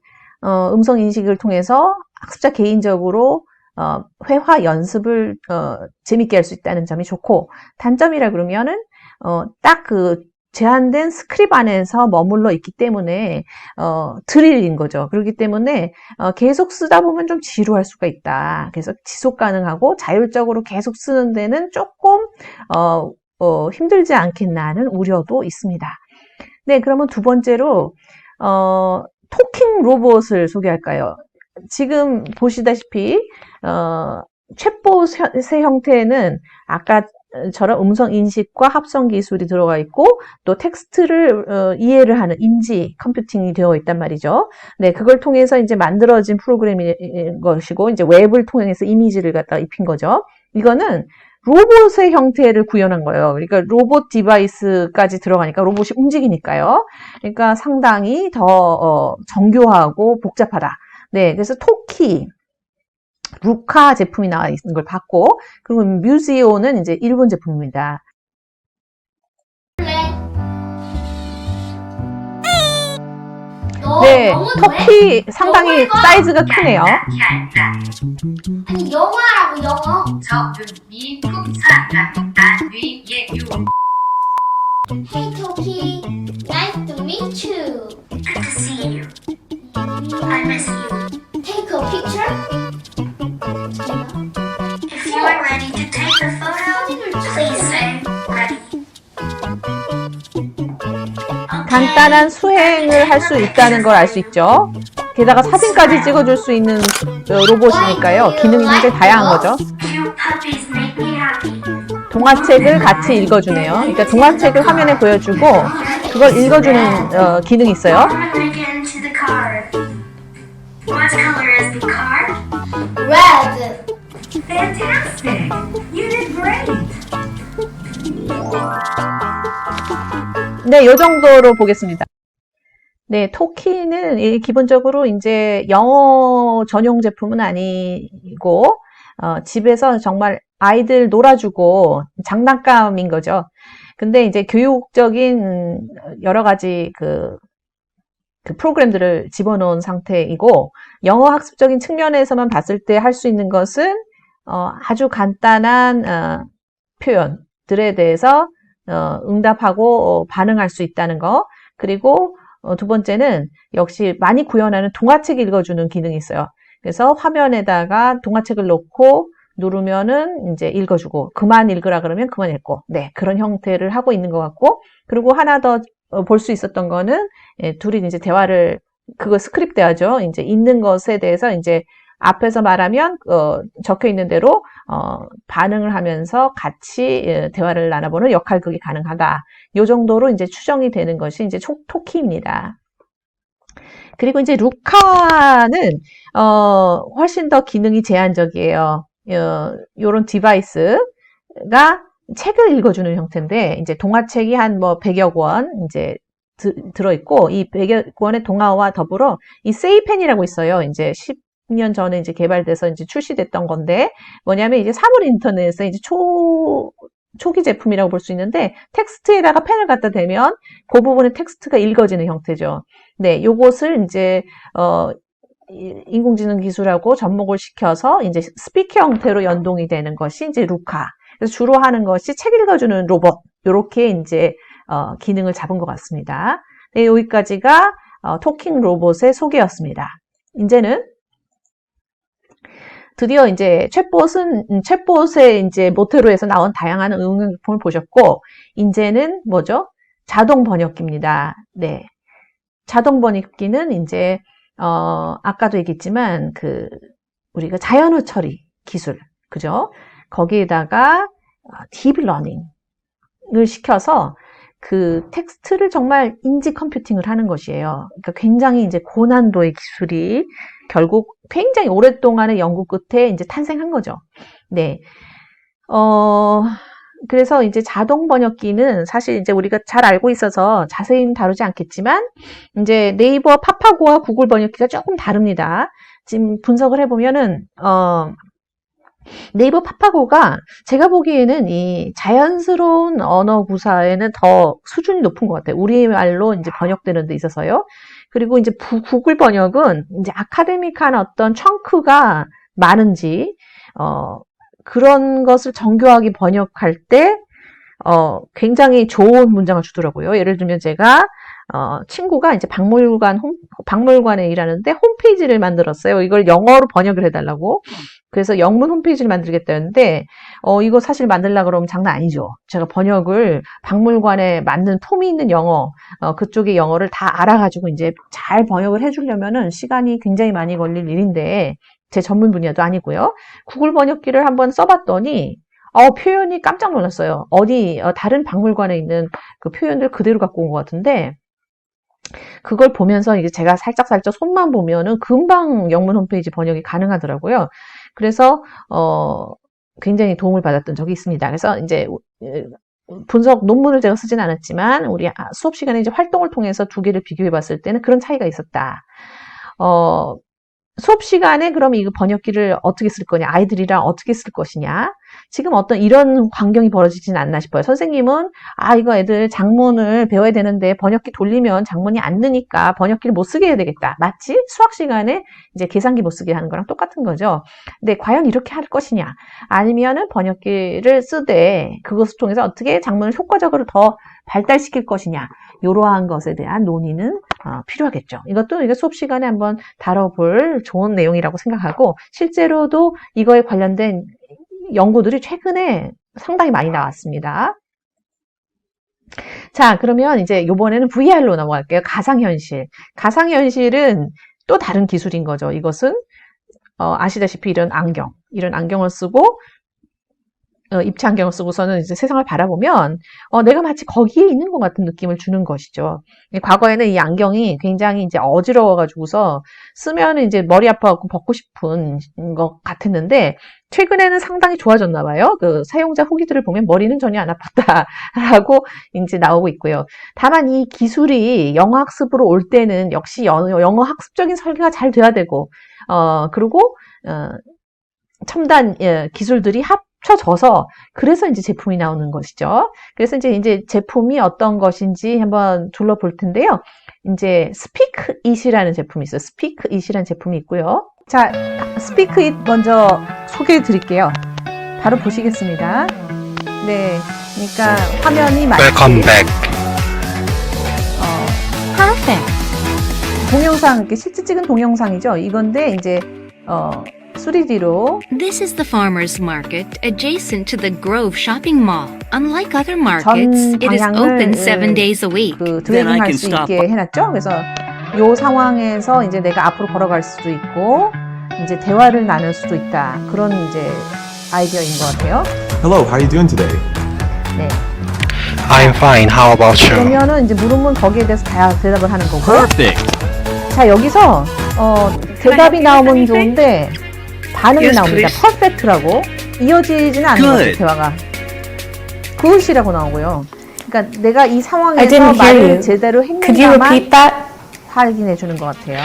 음성 인식을 통해서 학습자 개인적으로 회화 연습을 재밌게 할 수 있다는 점이 좋고, 단점이라 그러면은 딱 그 제한된 스크립 안에서 머물러 있기 때문에 드릴인 거죠. 그렇기 때문에 계속 쓰다 보면 좀 지루할 수가 있다. 그래서 지속 가능하고 자율적으로 계속 쓰는 데는 조금 힘들지 않겠나 하는 우려도 있습니다. 네, 그러면 두 번째로 토킹 로봇을 소개할까요? 지금 보시다시피 챗봇의 형태는 아까처럼 음성 인식과 합성 기술이 들어가 있고 또 텍스트를 이해를 하는 인지 컴퓨팅이 되어 있단 말이죠. 네, 그걸 통해서 이제 만들어진 프로그램인 것이고 이제 웹을 통해서 이미지를 갖다 입힌 거죠. 이거는 로봇의 형태를 구현한 거예요. 그러니까 로봇 디바이스까지 들어가니까 로봇이 움직이니까요. 그러니까 상당히 더 정교하고 복잡하다. 네, 그래서 토키, 루카 제품이 나와 있는 걸 봤고, 그리고 뮤지오는 이제 일본 제품입니다. 네, 토키 상당히 사이즈가 크네요. 아니 영어라고 영어. 저는 미국 사람 안위예요. Hey Toki, nice to meet you. Good to see you. I miss you. Take a picture. If you are ready to take a photo, please say ready. 간단한 수행을 할 수 있다는 걸 알 수 있죠. 게다가 사진까지 찍어줄 수 있는 로봇이니까요. 기능이 굉장히 다양한 거죠. 동화책을 같이 읽어주네요. 그러니까 동화책을 화면에 보여주고 그걸 읽어주는 기능이 있어요. Red. Fantastic! You did great! 네, 이 정도로 보겠습니다. 네, 토키는 기본적으로 이제 영어 전용 제품은 아니고, 집에서 정말 아이들 놀아주고 장난감인 거죠. 근데 이제 교육적인 여러 가지 그 프로그램들을 집어넣은 상태이고, 영어 학습적인 측면에서만 봤을 때 할 수 있는 것은, 아주 간단한, 표현들에 대해서 응답하고 반응할 수 있다는 거. 그리고 두 번째는 역시 많이 구현하는 동화책 읽어주는 기능이 있어요. 그래서 화면에다가 동화책을 놓고 누르면은 이제 읽어주고 그만 읽으라 그러면 그만 읽고 네 그런 형태를 하고 있는 것 같고 그리고 하나 더 볼 수 있었던 거는 둘이 이제 대화를 그거 스크립 대화죠. 이제 읽는 것에 대해서 이제 앞에서 말하면 적혀 있는 대로 반응을 하면서 같이 대화를 나눠보는 역할극이 가능하다. 이 정도로 이제 추정이 되는 것이 이제 토키입니다. 그리고 이제 루카는 훨씬 더 기능이 제한적이에요. 요런 디바이스가 책을 읽어주는 형태인데 이제 동화책이 한 뭐 100여 권 이제 들어있고, 이 100여 권의 동화와 더불어 이 세이펜이라고 있어요. 이제 10년 전에 이제 개발돼서 이제 출시됐던 건데, 뭐냐면 이제 사물 인터넷에 이제 초기 제품이라고 볼 수 있는데, 텍스트에다가 펜을 갖다 대면 그 부분의 텍스트가 읽어지는 형태죠. 네, 요것을 이제, 인공지능 기술하고 접목을 시켜서 이제 스피커 형태로 연동이 되는 것이 이제 루카. 그래서 주로 하는 것이 책 읽어주는 로봇. 요렇게 이제, 기능을 잡은 것 같습니다. 네, 여기까지가, 토킹 로봇의 소개였습니다. 이제는 드디어 이제 챗봇의 이제 모태로에서 나온 다양한 응용품을 보셨고, 이제는 뭐죠? 자동 번역기입니다. 네. 자동 번역기는 이제, 아까도 얘기했지만, 우리가 자연어 처리 기술, 그죠? 거기에다가, 딥러닝을 시켜서 그 텍스트를 정말 인지 컴퓨팅을 하는 것이에요. 그러니까 굉장히 이제 고난도의 기술이 결국 굉장히 오랫동안의 연구 끝에 이제 탄생한 거죠. 네. 그래서 이제 자동 번역기는 사실 이제 우리가 잘 알고 있어서 자세히는 다루지 않겠지만, 이제 네이버 파파고와 구글 번역기가 조금 다릅니다. 지금 분석을 해보면은, 네이버 파파고가 제가 보기에는 이 자연스러운 언어 구사에는 더 수준이 높은 것 같아요. 우리말로 이제 번역되는 데 있어서요. 그리고 이제 구글 번역은 이제 아카데믹한 어떤 청크가 많은지, 그런 것을 정교하게 번역할 때, 굉장히 좋은 문장을 주더라고요. 예를 들면 제가, 친구가 이제 박물관에 일하는데 홈페이지를 만들었어요. 이걸 영어로 번역을 해달라고. 그래서 영문 홈페이지를 만들겠다는데, 이거 사실 만들려고 그러면 장난 아니죠. 제가 번역을 박물관에 맞는 폼이 있는 영어, 그쪽의 영어를 다 알아가지고 이제 잘 번역을 해주려면은 시간이 굉장히 많이 걸릴 일인데, 제 전문 분야도 아니고요. 구글 번역기를 한번 써봤더니, 표현이 깜짝 놀랐어요. 다른 박물관에 있는 그 표현들 그대로 갖고 온 것 같은데, 그걸 보면서 이제 제가 살짝살짝 손만 보면은 금방 영문 홈페이지 번역이 가능하더라고요. 그래서, 굉장히 도움을 받았던 적이 있습니다. 그래서 이제, 분석 논문을 제가 쓰진 않았지만, 우리 수업 시간에 이제 활동을 통해서 두 개를 비교해 봤을 때는 그런 차이가 있었다. 수업 시간에 그럼 이 번역기를 어떻게 쓸 거냐, 아이들이랑 어떻게 쓸 것이냐, 지금 어떤 이런 광경이 벌어지진 않나 싶어요. 선생님은 이거 애들 작문을 배워야 되는데 번역기 돌리면 작문이 안 느니까 번역기를 못 쓰게 해야 되겠다. 마치 수학 시간에 이제 계산기 못 쓰게 하는 거랑 똑같은 거죠. 근데 과연 이렇게 할 것이냐, 아니면은 번역기를 쓰되 그것을 통해서 어떻게 작문을 효과적으로 더 발달시킬 것이냐, 이러한 것에 대한 논의는 필요하겠죠. 이것도 이게 수업 시간에 한번 다뤄볼 좋은 내용이라고 생각하고, 실제로도 이거에 관련된 연구들이 최근에 상당히 많이 나왔습니다. 자, 그러면 이제 이번에는 VR로 넘어갈게요. 가상현실. 가상현실은 또 다른 기술인 거죠. 이것은 아시다시피 이런 안경을 쓰고, 입체 안경을 쓰고서는 이제 세상을 바라보면 내가 마치 거기에 있는 것 같은 느낌을 주는 것이죠. 과거에는 이 안경이 굉장히 이제 어지러워가지고서 쓰면 이제 머리 아파갖고 벗고 싶은 것 같았는데, 최근에는 상당히 좋아졌나 봐요. 그 사용자 후기들을 보면 머리는 전혀 안 아팠다라고 이제 나오고 있고요. 다만 이 기술이 영어 학습으로 올 때는 역시 영어 학습적인 설계가 잘 돼야 되고, 그리고 첨단 기술들이 합쳐져서 그래서 이제 제품이 나오는 것이죠. 그래서 이제 제품이 어떤 것인지 한번 둘러볼 텐데요. 이제 스피크 잇이라는 제품이 있어요. 스피크 잇이라는 제품이 있고요. 자, 스피크 잇 먼저 소개해 드릴게요. 바로 보시겠습니다. 네, 그러니까 화면이 마치 Welcome back. 동영상, 이렇게 실제 찍은 동영상이죠. 이건데 이제 3D로. This is the farmers market adjacent to the Grove shopping mall. Unlike other markets, it is open 7 days a week. 드래깅할 수 있게 해놨죠. 그래서 이 상황에서 이제 내가 앞으로 걸어갈 수도 있고, 이제 대화를 나눌 수도 있다. 그런 이제 아이디어인 것 같아요. Hello, how are you doing today? 네. I'm fine. How about you? 그러면은 이제 물으면 거기에 대해서 대답을 하는 거고. Perfect. 자, 여기서 대답이 나오면 좋은데 반응이 나옵니다. perfect라고 이어지지는 않는 것 같아요. 대화가 good이라고 나오고요. 그러니까 내가 이 I 상황에서 didn't hear 말을 you. 제대로 Could you 했는가만 repeat that? 확인해 주는 것 같아요.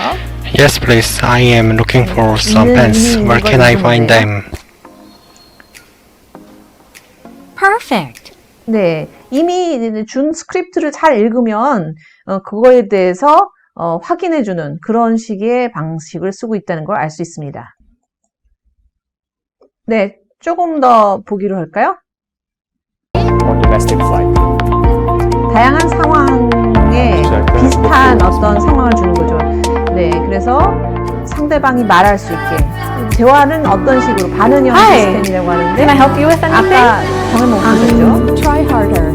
Yes, please. I am looking for some pens. Where can I find them? Perfect. 네, 이미 준 스크립트를 잘 읽으면 그거에 대해서 확인해 주는 그런 식의 방식을 쓰고 있다는 걸 알 수 있습니다. 네, 조금 더 보기로 할까요? 다양한 상황에 비슷한 어떤 상황을 주는 거죠. 네, 그래서 상대방이 말할 수 있게 대화는 어떤 식으로 반응형 시스템이라고 하는데 Can I help you with anything? 아까 경험을 보셨죠? Try harder.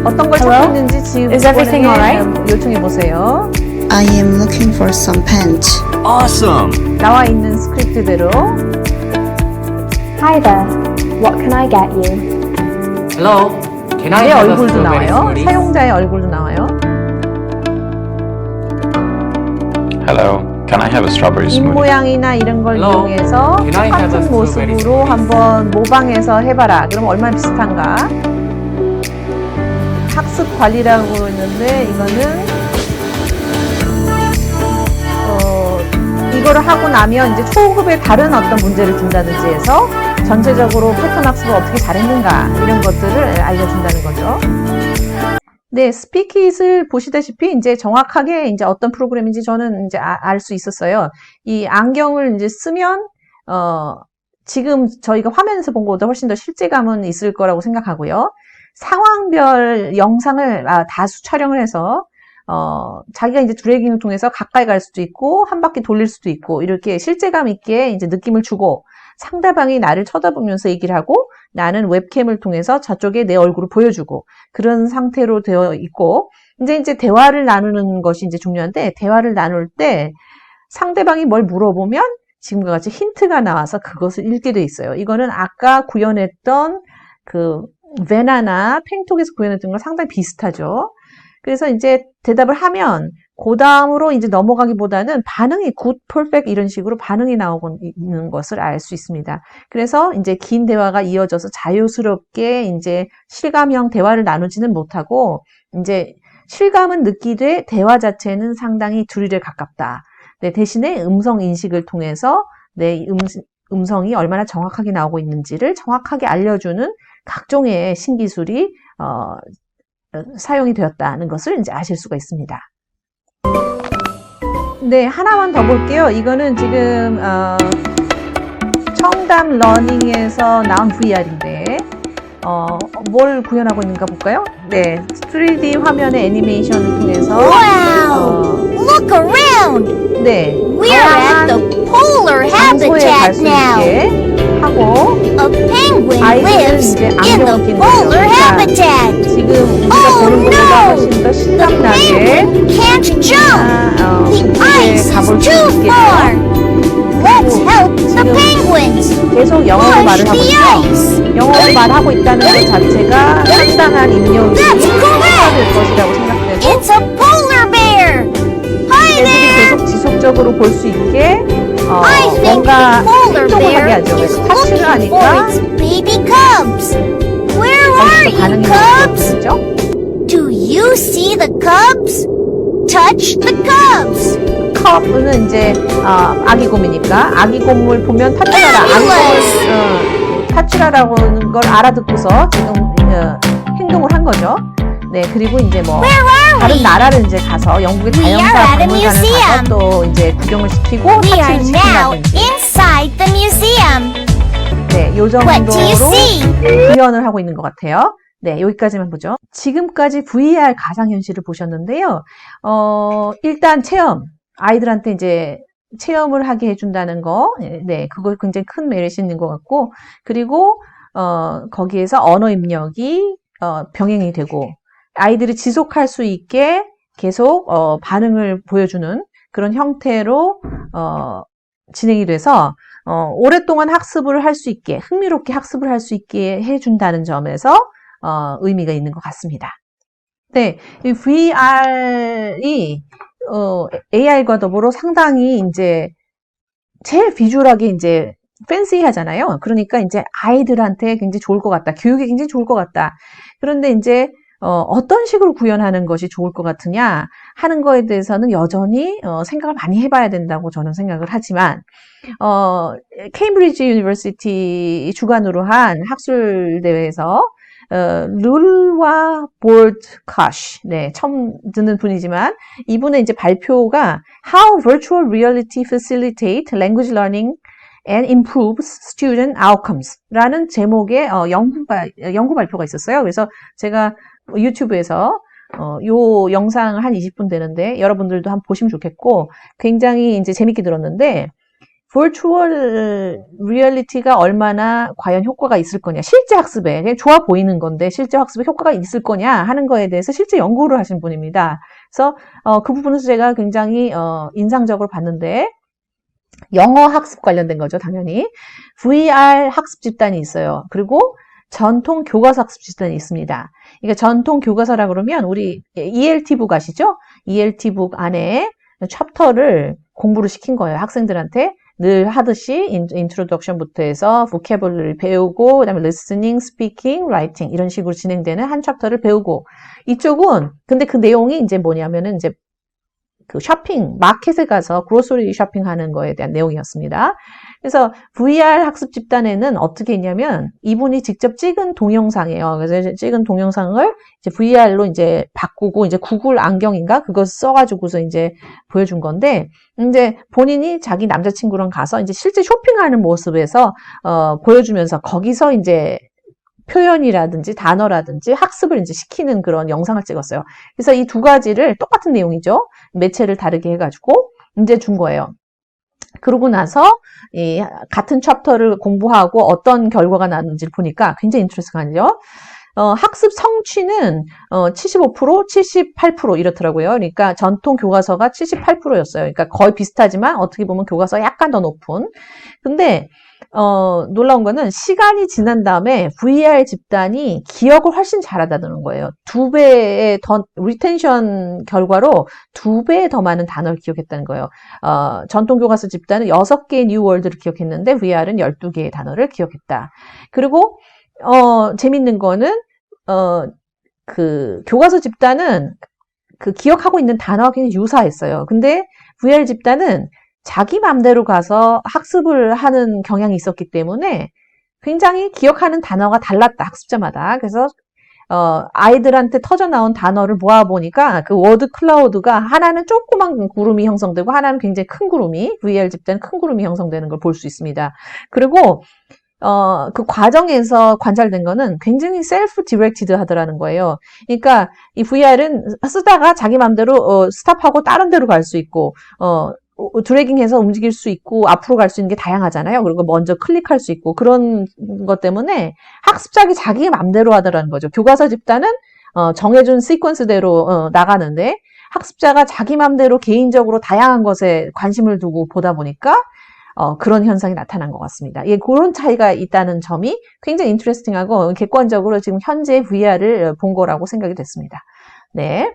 어떤 걸 찾고 있는지 지금 Is everything alright? 요청해 보세요. I am looking for some pens. Awesome! 나와 있는 스크립트대로 Hi there. What can I get you? Hello. Can I 내 have a 얼굴도 strawberry 나와요. smoothie? 사용자의 얼굴도 나와요. Hello, can I have a strawberry 입 smoothie? 모양이나 이런 걸 Hello. 이용해서 Can I have a 똑같은 strawberry 모습으로 smoothie? 한번 모방해서 해봐라. 그럼 얼마나 비슷한가? 학습 관리라고 했는데 이거는 이거를 하고 나면 이제 초급에 다른 어떤 문제를 준다든지 해서 전체적으로 패턴 학습을 어떻게 잘했는가 이런 것들을 알려준다는 거죠. 네, 스피킷을 보시다시피 이제 정확하게 이제 어떤 프로그램인지 저는 이제 알 수 있었어요. 이 안경을 이제 쓰면 지금 저희가 화면에서 본 것보다 훨씬 더 실제감은 있을 거라고 생각하고요. 상황별 영상을 다수 촬영을 해서 자기가 이제 드래깅을 통해서 가까이 갈 수도 있고 한 바퀴 돌릴 수도 있고 이렇게 실제감 있게 이제 느낌을 주고 상대방이 나를 쳐다보면서 얘기를 하고 나는 웹캠을 통해서 저쪽에 내 얼굴을 보여주고 그런 상태로 되어 있고 이제 대화를 나누는 것이 이제 중요한데 대화를 나눌 때 상대방이 뭘 물어보면 지금과 같이 힌트가 나와서 그것을 읽게 돼 있어요. 이거는 아까 구현했던 그 베나나 팽톡에서 구현했던 걸 상당히 비슷하죠. 그래서 이제 대답을 하면 그 다음으로 이제 넘어가기보다는 반응이 good, perfect 이런 식으로 반응이 나오고 있는 것을 알 수 있습니다. 그래서 이제 긴 대화가 이어져서 자유스럽게 이제 실감형 대화를 나누지는 못하고 이제 실감은 느끼되 대화 자체는 상당히 드릴에 가깝다. 네, 대신에 음성 인식을 통해서 내 음성이 얼마나 정확하게 나오고 있는지를 정확하게 알려주는 각종의 신기술이 사용이 되었다는 것을 이제 아실 수가 있습니다. 네, 하나만 더 볼게요. 이거는 지금 청담 러닝에서 나온 VR인데 뭘 구현하고 있는가 볼까요? 네, 3D 화면의 애니메이션을 통해서 Look around! 네, We're at the polar habitat now! 하고 A penguin 아이들은 lives 이제 in 안경을 the 끼는 polar 거죠. habitat! 지금 우리가 보는 것보다 훨씬 더 실감나게 Can't jump! The ice 가볼 is 수 too 있게 far! 돼요. Let's help the penguins! 계속 영어로 말을 하고 Push the 있죠. ice! 영어로 말하고 있다는 것 자체가 상당한 입력이 That's 될 것이라고 생각되고 It's a polar bear! Hi 애들이 there! 계속 지속적으로 볼 수 있게 I think 뭔가 the polar 행동을 하게 bear 하죠. is 그래서 타치를 looking for 하니까 its baby cubs. Where are 거기서 you, 반응이 cubs? 나오죠. Do you see the cubs? Touch the cubs. 컵은 이제 아기곰이니까 아기곰을 보면 타출하라. 아기곰을 타출하라고 하는 걸 알아듣고서 지금 행동을 한 거죠. 네, 그리고 이제 뭐 다른 나라를 이제 가서 영국의 다양사 박물관을 가서 또 이제 구경을 시키고 We are 타치를 now 시킨다든지. inside the museum. 네, 요 What do you 정도로 see? 구현을 하고 있는 것 같아요. 네, 여기까지만 보죠. 지금까지 VR 가상현실을 보셨는데요. 일단 체험. 아이들한테 이제 체험을 하게 해준다는 거. 네, 그거 굉장히 큰 메리트 있는 것 같고. 그리고, 거기에서 언어 입력이, 병행이 되고, 아이들이 지속할 수 있게 계속, 반응을 보여주는 그런 형태로, 진행이 돼서, 오랫동안 학습을 할 수 있게, 흥미롭게 학습을 할 수 있게 해준다는 점에서, 의미가 있는 것 같습니다. 네, 이 VR이, AR과 더불어 상당히 이제, 제일 비주얼하게 이제, 팬시 하잖아요. 그러니까 이제 아이들한테 굉장히 좋을 것 같다. 교육에 굉장히 좋을 것 같다. 그런데 이제, 어떤 식으로 구현하는 것이 좋을 것 같으냐 하는 거에 대해서는 여전히 생각을 많이 해봐야 된다고 저는 생각을 하지만 케임브리지 유니버시티 주관으로 한 학술 대회에서 룰와 볼드카시, 네, 처음 듣는 분이지만 이분의 이제 발표가 How Virtual Reality Facilitate Language Learning and Improves Student Outcomes 라는 제목의 연구 발표가 있었어요. 그래서 제가 유튜브에서 요 영상 한 20분 되는데 여러분들도 한번 보시면 좋겠고 굉장히 이제 재밌게 들었는데 virtual reality가 얼마나 과연 효과가 있을 거냐 실제 학습에 그냥 좋아 보이는 건데 실제 학습에 효과가 있을 거냐 하는 거에 대해서 실제 연구를 하신 분입니다. 그래서 그 부분에서 제가 굉장히 인상적으로 봤는데 영어 학습 관련된 거죠. 당연히 VR 학습 집단이 있어요. 그리고 전통 교과서 학습 집단이 있습니다. 그러니까 전통 교과서라 그러면 우리 ELT북 아시죠? ELT북 안에 챕터를 공부를 시킨 거예요. 학생들한테 늘 하듯이 인트로덕션부터 해서 보캐블러를 배우고 그다음에 리스닝, 스피킹, 라이팅 이런 식으로 진행되는 한 챕터를 배우고 이쪽은 근데 그 내용이 이제 뭐냐면은 이제 그 쇼핑, 마켓에 가서 그로서리 쇼핑하는 거에 대한 내용이었습니다. 그래서 VR 학습 집단에는 어떻게 했냐면 이분이 직접 찍은 동영상이에요. 그래서 찍은 동영상을 이제 VR로 이제 바꾸고 이제 구글 안경인가 그거 써가지고서 이제 보여준 건데 이제 본인이 자기 남자친구랑 가서 이제 실제 쇼핑하는 모습에서 보여주면서 거기서 이제 표현이라든지 단어라든지 학습을 이제 시키는 그런 영상을 찍었어요. 그래서 이 두 가지를 똑같은 내용이죠. 매체를 다르게 해가지고 이제 준 거예요. 그러고 나서 이 같은 챕터를 공부하고 어떤 결과가 나는지를 보니까 굉장히 인트레스팅하죠. 학습 성취는 75%, 78% 이렇더라고요. 그러니까 전통 교과서가 78%였어요. 그러니까 거의 비슷하지만 어떻게 보면 교과서가 약간 더 높은. 근데 놀라운 거는 시간이 지난 다음에 VR 집단이 기억을 훨씬 잘하다는 거예요. 2배의 더 리텐션 결과로 2배 더 많은 단어를 기억했다는 거예요. 전통 교과서 집단은 6개의 뉴 월드를 기억했는데 VR은 12개의 단어를 기억했다. 그리고 재밌는 거는 그 교과서 집단은 그 기억하고 있는 단어가 굉장히 유사했어요. 근데 VR 집단은 자기 맘대로 가서 학습을 하는 경향이 있었기 때문에 굉장히 기억하는 단어가 달랐다, 학습자마다. 그래서 아이들한테 터져 나온 단어를 모아보니까 그 워드 클라우드가 하나는 조그만 구름이 형성되고 하나는 굉장히 큰 구름이, VR 집단은 큰 구름이 형성되는 걸 볼 수 있습니다. 그리고 그 과정에서 관찰된 거는 굉장히 셀프 디렉티드 하더라는 거예요. 그러니까 이 VR은 쓰다가 자기 맘대로 스탑하고 다른 데로 갈 수 있고 드래깅해서 움직일 수 있고 앞으로 갈 수 있는 게 다양하잖아요. 그리고 먼저 클릭할 수 있고 그런 것 때문에 학습자가 자기 맘대로 하더라는 거죠. 교과서 집단은 정해준 시퀀스대로 나가는데 학습자가 자기 맘대로 개인적으로 다양한 것에 관심을 두고 보다 보니까 그런 현상이 나타난 것 같습니다. 예, 그런 차이가 있다는 점이 굉장히 인트레스팅하고 객관적으로 지금 현재 VR을 본 거라고 생각이 됐습니다. 네.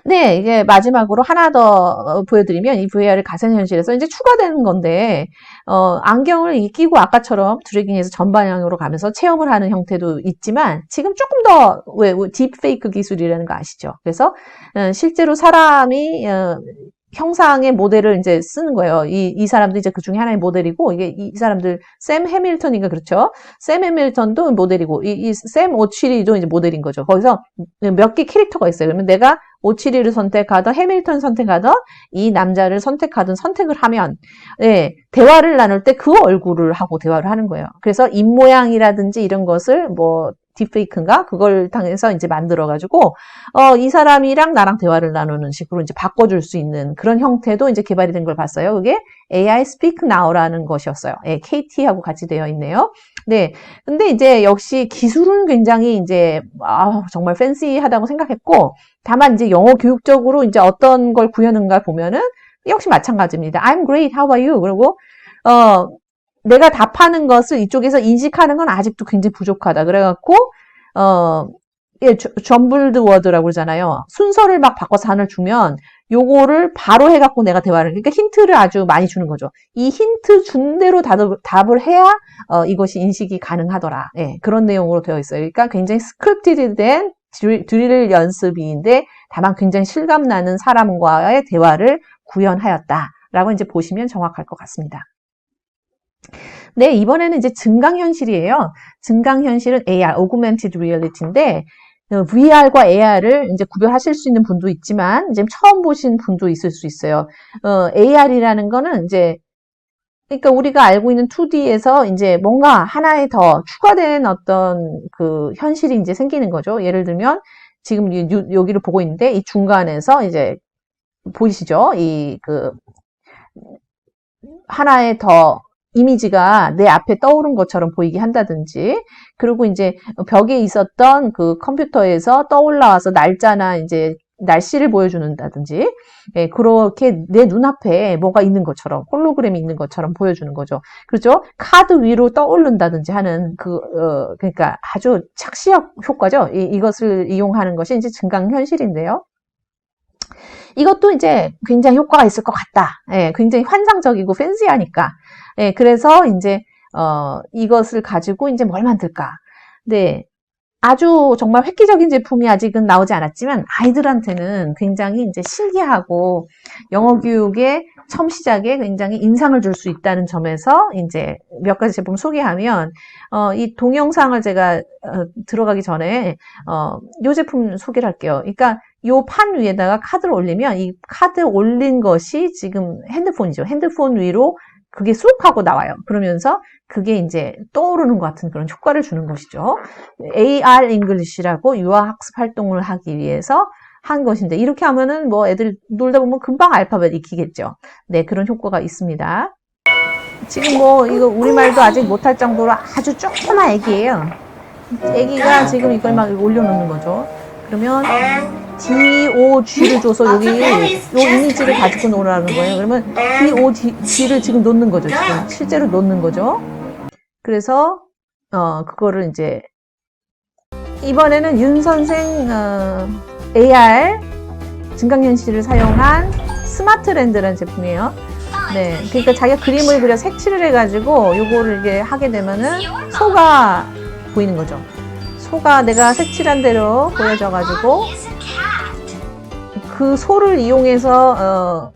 네, 이게 마지막으로 하나 더 보여드리면 이 VR을 가상현실에서 이제 추가되는 건데, 안경을 끼고 아까처럼 드래깅해서 전방향으로 가면서 체험을 하는 형태도 있지만, 지금 조금 더, 딥페이크 기술이라는 거 아시죠? 그래서, 실제로 사람이, 형상의 모델을 이제 쓰는 거예요. 이 사람도 이제 그 중에 하나의 모델이고, 이게 이 사람들, 샘 해밀턴인가 그렇죠? 샘 해밀턴도 모델이고, 샘 오치리도 이제 모델인 거죠. 거기서 몇 개 캐릭터가 있어요. 그러면 내가 오치리를 선택하던, 해밀턴 선택하던, 이 남자를 선택하던 선택을 하면, 네, 대화를 나눌 때 그 얼굴을 하고 대화를 하는 거예요. 그래서 입모양이라든지 이런 것을 딥페이크인가? 그걸 통해서 이제 만들어가지고, 이 사람이랑 나랑 대화를 나누는 식으로 이제 바꿔줄 수 있는 그런 형태도 이제 개발이 된 걸 봤어요. 그게 AI Speak Now라는 것이었어요. 예, KT하고 같이 되어 있네요. 네. 근데 이제 역시 기술은 굉장히 이제, 정말 팬시하다고 생각했고, 다만 이제 영어 교육적으로 이제 어떤 걸 구현한가 보면은 역시 마찬가지입니다. I'm great, how are you? 그리고, 내가 답하는 것을 이쪽에서 인식하는 건 아직도 굉장히 부족하다. 그래갖고, 점블드 워드라고 그러잖아요. 순서를 막 바꿔서 하나를 주면, 요거를 바로 해갖고 내가 대화를, 그러니까 힌트를 아주 많이 주는 거죠. 이 힌트 준 대로 답을 해야, 이것이 인식이 가능하더라. 예, 그런 내용으로 되어 있어요. 그러니까 굉장히 스크립티드 된 드릴 연습인데 다만 굉장히 실감나는 사람과의 대화를 구현하였다라고 이제 보시면 정확할 것 같습니다. 네, 이번에는 이제 증강현실이에요. 증강현실은 AR, Augmented Reality인데 VR과 AR을 이제 구별하실 수 있는 분도 있지만 이제 처음 보신 분도 있을 수 있어요. AR이라는 거는 이제 그러니까 우리가 알고 있는 2D에서 이제 뭔가 하나에 더 추가된 어떤 그 현실이 이제 생기는 거죠. 예를 들면 지금 여기를 보고 있는데 이 중간에서 이제 보이시죠? 이 그 하나의 더 이미지가 내 앞에 떠오른 것처럼 보이게 한다든지, 그리고 이제 벽에 있었던 그 컴퓨터에서 떠올라와서 날짜나 이제 날씨를 보여주는다든지, 예, 그렇게 내 눈앞에 뭐가 있는 것처럼, 홀로그램이 있는 것처럼 보여주는 거죠. 그렇죠? 카드 위로 떠오른다든지 하는 그러니까 아주 착시력 효과죠. 이것을 이용하는 것이 이제 증강현실인데요. 이것도 이제 굉장히 효과가 있을 것 같다. 예, 굉장히 환상적이고 팬시하니까. 예, 그래서 이제, 이것을 가지고 이제 뭘 만들까. 네. 아주 정말 획기적인 제품이 아직은 나오지 않았지만 아이들한테는 굉장히 이제 신기하고 영어 교육의 처음 시작에 굉장히 인상을 줄 수 있다는 점에서 이제 몇 가지 제품 소개하면, 이 동영상을 제가 들어가기 전에, 이 제품 소개를 할게요. 그러니까 요 판 위에다가 카드를 올리면 이 카드 올린 것이 지금 핸드폰이죠. 핸드폰 위로 그게 쑥 하고 나와요. 그러면서 그게 이제 떠오르는 것 같은 그런 효과를 주는 것이죠. AR English라고 유아학습 활동을 하기 위해서 한 것인데, 이렇게 하면은 뭐 애들 놀다 보면 금방 알파벳 익히겠죠. 네, 그런 효과가 있습니다. 지금 뭐 이거 우리말도 아직 못할 정도로 아주 조그만 애기예요. 애기가 지금 이걸 막 올려놓는 거죠. 그러면 DOG를 줘서 여기 요 이미지를 가지고 놀라는 거예요. 그러면 DOG를 지금 놓는 거죠. 지금 실제로 놓는 거죠. 그래서 그거를 이제 이번에는 윤 선생 AR 증강현실을 사용한 스마트랜드라는 제품이에요. 네, 그러니까 자기가 그림을 그려 색칠을 해가지고 요거를 이게 하게 되면은 소가 보이는 거죠. 소가 내가 색칠한 대로 보여져가지고 그 소를 이용해서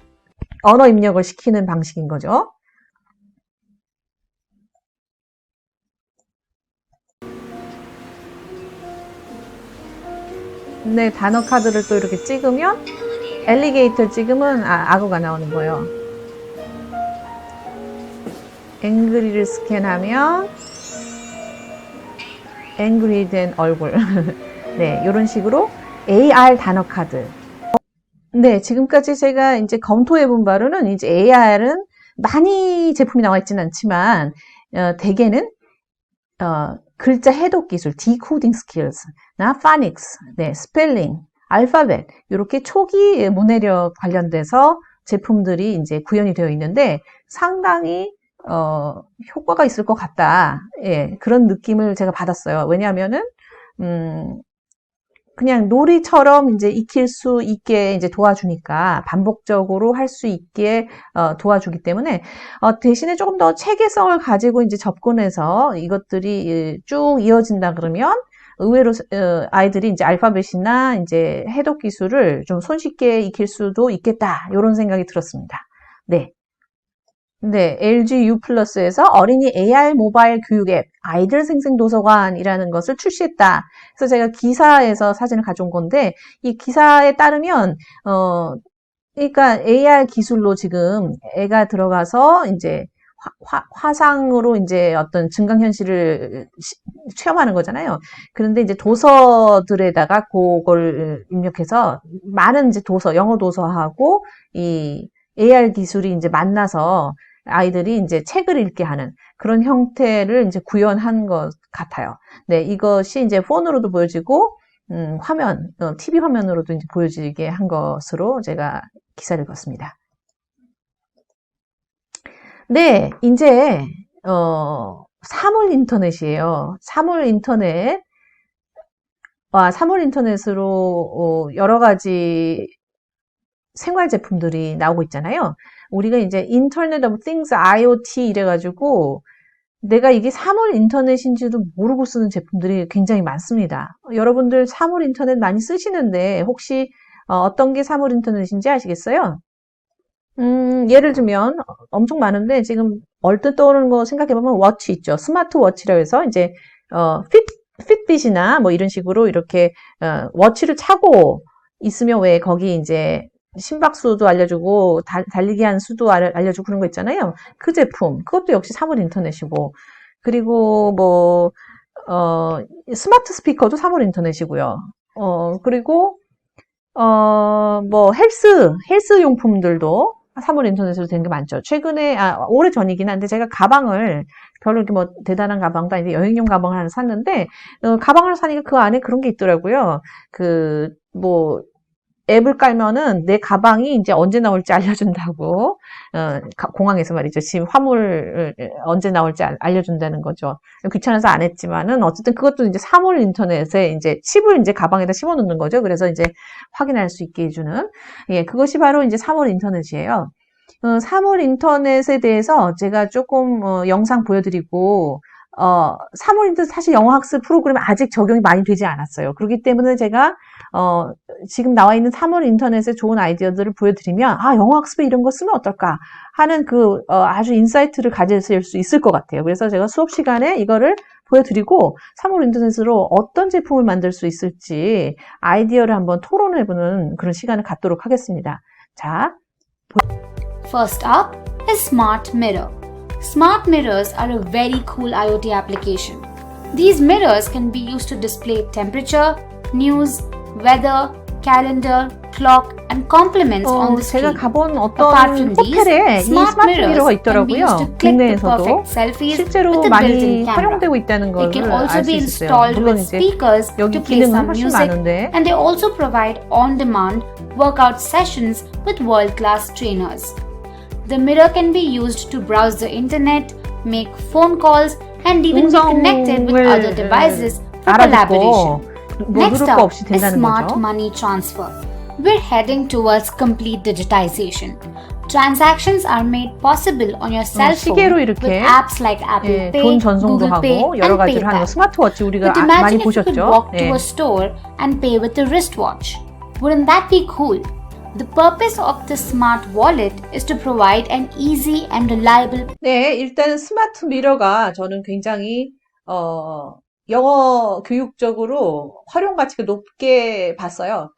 언어 입력을 시키는 방식인 거죠. 네, 단어 카드를 또 이렇게 찍으면 엘리게이터 찍으면 악어가 나오는 거예요. 앵그리를 스캔하면 앵그리 된 얼굴. 네, 이런 식으로 AR 단어 카드. 네, 지금까지 제가 이제 검토해 본 바로는 이제 AR은 많이 제품이 나와 있지는 않지만, 대개는, 글자 해독 기술, 디코딩 스킬스나 파닉스, 네, 스펠링, 알파벳, 이렇게 초기 문해력 관련돼서 제품들이 이제 구현이 되어 있는데 상당히 효과가 있을 것 같다. 예, 그런 느낌을 제가 받았어요. 왜냐하면은, 그냥 놀이처럼 이제 익힐 수 있게 이제 도와주니까, 반복적으로 할 수 있게 도와주기 때문에, 대신에 조금 더 체계성을 가지고 이제 접근해서 이것들이 쭉 이어진다 그러면, 의외로 아이들이 이제 알파벳이나 이제 해독 기술을 좀 손쉽게 익힐 수도 있겠다. 이런 생각이 들었습니다. 네. 네, LG U+에서 어린이 AR 모바일 교육 앱 아이들 생생 도서관이라는 것을 출시했다. 그래서 제가 기사에서 사진을 가져온 건데, 이 기사에 따르면 그러니까 AR 기술로 지금 애가 들어가서 이제 화상으로 이제 어떤 증강현실을 체험하는 거잖아요. 그런데 이제 도서들에다가 그걸 입력해서 많은 이제 도서, 영어 도서하고 이 AR 기술이 이제 만나서 아이들이 이제 책을 읽게 하는 그런 형태를 이제 구현한 것 같아요. 네, 이것이 이제 폰으로도 보여지고, 화면, TV 화면으로도 이제 보여지게 한 것으로 제가 기사를 읽었습니다. 네, 이제, 사물 인터넷이에요. 사물 인터넷으로, 여러 가지 생활 제품들이 나오고 있잖아요. 우리가 이제 인터넷 오브 띵스 IoT 이래가지고 내가 이게 사물 인터넷인지도 모르고 쓰는 제품들이 굉장히 많습니다. 여러분들 사물 인터넷 많이 쓰시는데 혹시 어떤 게 사물 인터넷인지 아시겠어요? 예를 들면 엄청 많은데 지금 얼뜻 떠오르는 거 생각해보면 워치 있죠. 스마트워치라고 해서 이제 핏빗이나 뭐 이런 식으로 이렇게 워치를 차고 있으면 왜 거기 이제 심박수도 알려주고 달리기 한 수도 알려주고 그런 거 있잖아요. 그 제품 그것도 역시 사물 인터넷이고, 그리고 뭐 스마트 스피커도 사물 인터넷이고요. 그리고 뭐 헬스 용품들도 사물 인터넷으로 된 게 많죠. 최근에 오래 전이긴 한데 제가 가방을 별로 이렇게 뭐 대단한 가방도 아닌데 여행용 가방을 하나 샀는데 가방을 사니까 그 안에 그런 게 있더라고요. 그 뭐 앱을 깔면은 내 가방이 이제 언제 나올지 알려준다고, 공항에서 말이죠. 지금 화물 언제 나올지 알려준다는 거죠. 귀찮아서 안 했지만은 어쨌든 그것도 이제 사물 인터넷에 이제 칩을 이제 가방에다 심어 놓는 거죠. 그래서 이제 확인할 수 있게 해주는, 예, 그것이 바로 이제 사물 인터넷이에요. 사물 인터넷에 대해서 제가 조금 영상 보여드리고, 사물 인터넷 사실 영어 학습 프로그램에 아직 적용이 많이 되지 않았어요. 그렇기 때문에 제가 지금 나와 있는 사물 인터넷의 좋은 아이디어들을 보여드리면 영어 학습에 이런 거 쓰면 어떨까 하는 아주 인사이트를 가질 수 있을 것 같아요. 그래서 제가 수업 시간에 이거를 보여드리고 사물 인터넷으로 어떤 제품을 만들 수 있을지 아이디어를 한번 토론해보는 그런 시간을 갖도록 하겠습니다. 자, First up is Smart Mirror. Smart mirrors are a very cool IoT application. These mirrors can be used to display temperature, news, weather, calendar, clock, and compliments on the screen. 제가 가본 Apart from 어떤 these, 호텔에 이 smart 스마트 미러가 mirrors can be used 있더라고요. to click the 국내에서도 perfect selfies 실제로 with a 많이 built-in camera. 활용되고 있다는 They 걸 can 알 also 수 be 있었어요. installed 물론 with 이제 speakers 여기 to play 기능은 some 훨씬 music, 많은데 and they also provide on-demand workout sessions with world-class trainers. The mirror can be used to browse the internet, make phone calls, and even be connected with other devices for collaboration. Next up is smart money transfer. We're heading towards complete digitization. Transactions are made possible on your cell phone with apps like Apple Pay, 돈 전송도 Google Pay, 하고 여러 and 가지를 하는 거. PayPal. 스마트워치 우리가 But 많이 imagine if you could 보셨죠? walk to a store and pay with a wristwatch. Wouldn't that be cool? The purpose of the smart wallet is to provide an easy and reliable. 네, 일단 스마트 미러가 저는 굉장히 영어 교육적으로 활용 가치가 높게 봤어요.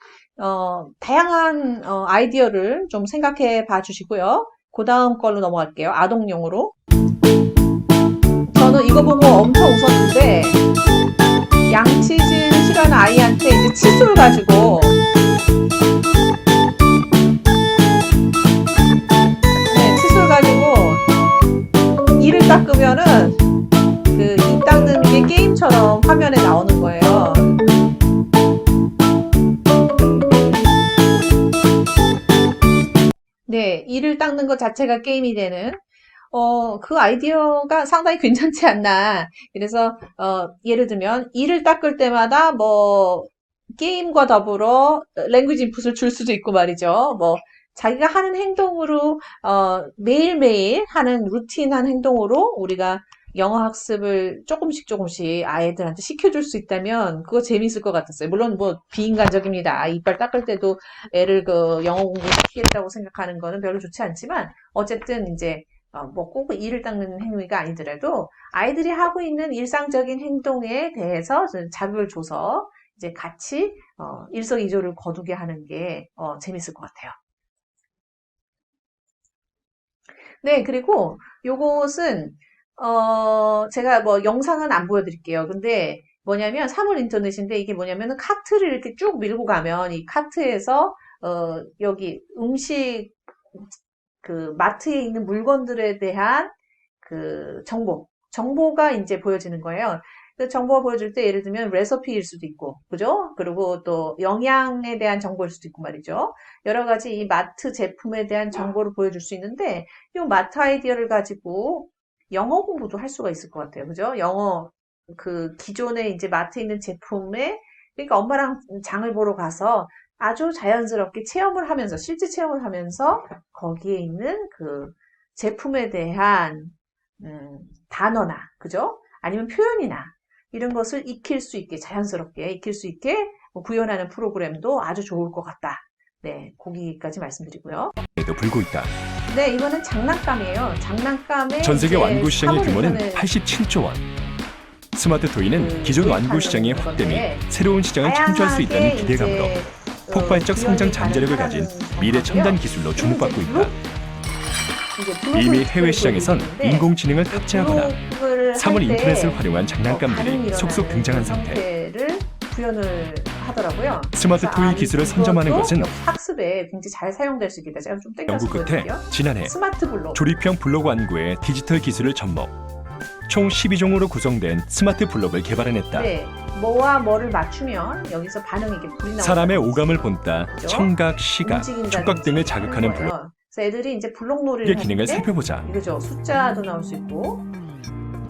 다양한 아이디어를 좀 생각해 봐 주시고요. 그 다음 걸로 넘어갈게요. 아동용으로. 저는 이거 보고 엄청 웃었는데, 양치질을 싫어하는 아이한테 이제 칫솔 가지고 칫솔 가지고 이를 닦으면은 입 닦는 게 게임처럼 화면에 나오는 거예요. 네, 이를 닦는 것 자체가 게임이 되는 그 아이디어가 상당히 괜찮지 않나. 그래서 예를 들면 이를 닦을 때마다 뭐 게임과 더불어 랭귀지 인풋을 줄 수도 있고 말이죠. 뭐 자기가 하는 행동으로 매일매일 하는 루틴한 행동으로 우리가 영어 학습을 조금씩 아이들한테 시켜줄 수 있다면 그거 재밌을 것 같았어요. 물론 뭐 비인간적입니다. 이빨 닦을 때도 애를 영어 공부 시키겠다고 생각하는 거는 별로 좋지 않지만 어쨌든 이제 뭐 꼭 이를 닦는 행위가 아니더라도 아이들이 하고 있는 일상적인 행동에 대해서 자극을 줘서 이제 같이 일석이조를 거두게 하는 게 재밌을 것 같아요. 네, 그리고 요것은 제가 뭐 영상은 안 보여드릴게요. 근데 뭐냐면 사물 인터넷인데 이게 뭐냐면은 카트를 이렇게 쭉 밀고 가면 이 카트에서 여기 음식 마트에 있는 물건들에 대한 정보가 이제 보여지는 거예요. 그 정보가 보여줄 때 예를 들면 레시피일 수도 있고, 그죠? 그리고 또 영양에 대한 정보일 수도 있고 말이죠. 여러 가지 이 마트 제품에 대한 정보를 보여줄 수 있는데 이 마트 아이디어를 가지고 영어 공부도 할 수가 있을 것 같아요. 그죠? 영어, 기존에 이제 마트에 있는 제품에, 그러니까 엄마랑 장을 보러 가서 아주 자연스럽게 체험을 하면서, 실제 체험을 하면서 거기에 있는 제품에 대한 단어나, 그죠? 아니면 표현이나 이런 것을 익힐 수 있게, 자연스럽게 익힐 수 있게 구현하는 프로그램도 아주 좋을 것 같다. 네, 거기까지 말씀드리고요. 에도 불고 있다. 네, 이거는 장난감이에요. 장난감의 전 세계 완구 시장의 사물 규모는 인터넷 87조 원. 스마트 토이는 기존 완구 시장의 확대 및 건데 새로운 시장을 창출할 수 있다는 다양하게 기대감으로 이제, 폭발적 성장 구현이 잠재력을 가진 가능한 미래 첨단 건데요. 기술로 주목받고 이제 있다. 이미 해외 시장에선 인공지능을 탑재하거나 사물 인터넷을 활용한 장난감들이 속속 등장한 상태. 상태를 구현을 하더라고요. 스마트 그래서 토이 기술을 선점하는 이것도 것은 학습에 굉장히 잘 사용될 수 있겠다. 제가 좀 땡겨서 연구 끝에 보여드릴게요. 지난해 스마트 블록. 조립형 블록 완구의 디지털 기술을 접목. 총 12종으로 구성된 스마트 블록을 개발해냈다. 네, 뭐와 뭐를 맞추면 여기서 반응이 이렇게 불이 나오는 사람의 오감을 본따 그죠? 청각, 시각, 움직인다든지 촉각 등을 자극하는 하는 블록. 거예요. 그래서 애들이 이제 블록놀이를 의 기능을 하는데 살펴보자. 이거죠. 숫자도 나올 수 있고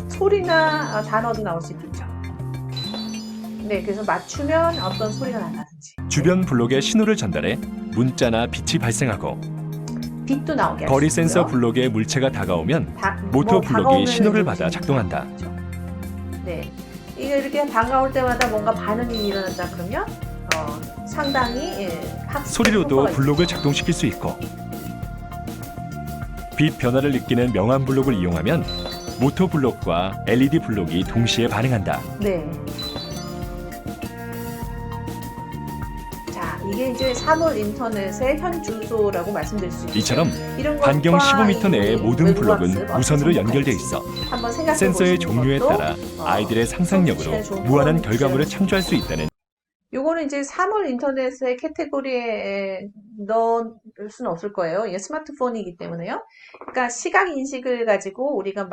소리나 단어도 나올 수 있겠죠. 네, 그래서 맞추면 어떤 소리가 난다든지 주변 블록에 신호를 전달해 문자나 빛이 발생하고 빛도 나오게 거리 할 수 있고요. 센서 블록에 물체가 다가오면 모터 뭐 블록이 다가오면 신호를 이제 받아 작동한다. 네, 이게 이렇게 다가올 때마다 뭔가 반응이 일어난다 그러면 상당히 학습 소리로도 효과가 블록을 작동시킬 수 있고 빛 변화를 느끼는 명암 블록을 이용하면 모터 블록과 LED 블록이 동시에 반응한다. 네. 자, 이게 이제 사물 인터넷의 현 주소라고 말씀드릴 수 있죠. 이처럼 이런 반경 것과 15m 내의 이 모든 외부 블록은 학습 어떻게 무선으로 접목할지 연결돼 있어 한번 생각해 센서의 보시는 종류에 것도, 따라 아이들의 상상력으로 수업 시간에 무한한 좋은 결과물을 지원이 창조할 수 있다는 요거는 이제 사물 인터넷의 캐테고리에 넣을 수는 없을 거예요. 이게 스마트폰이기 때문에요. 그러니까 시각 인식을 가지고 우리가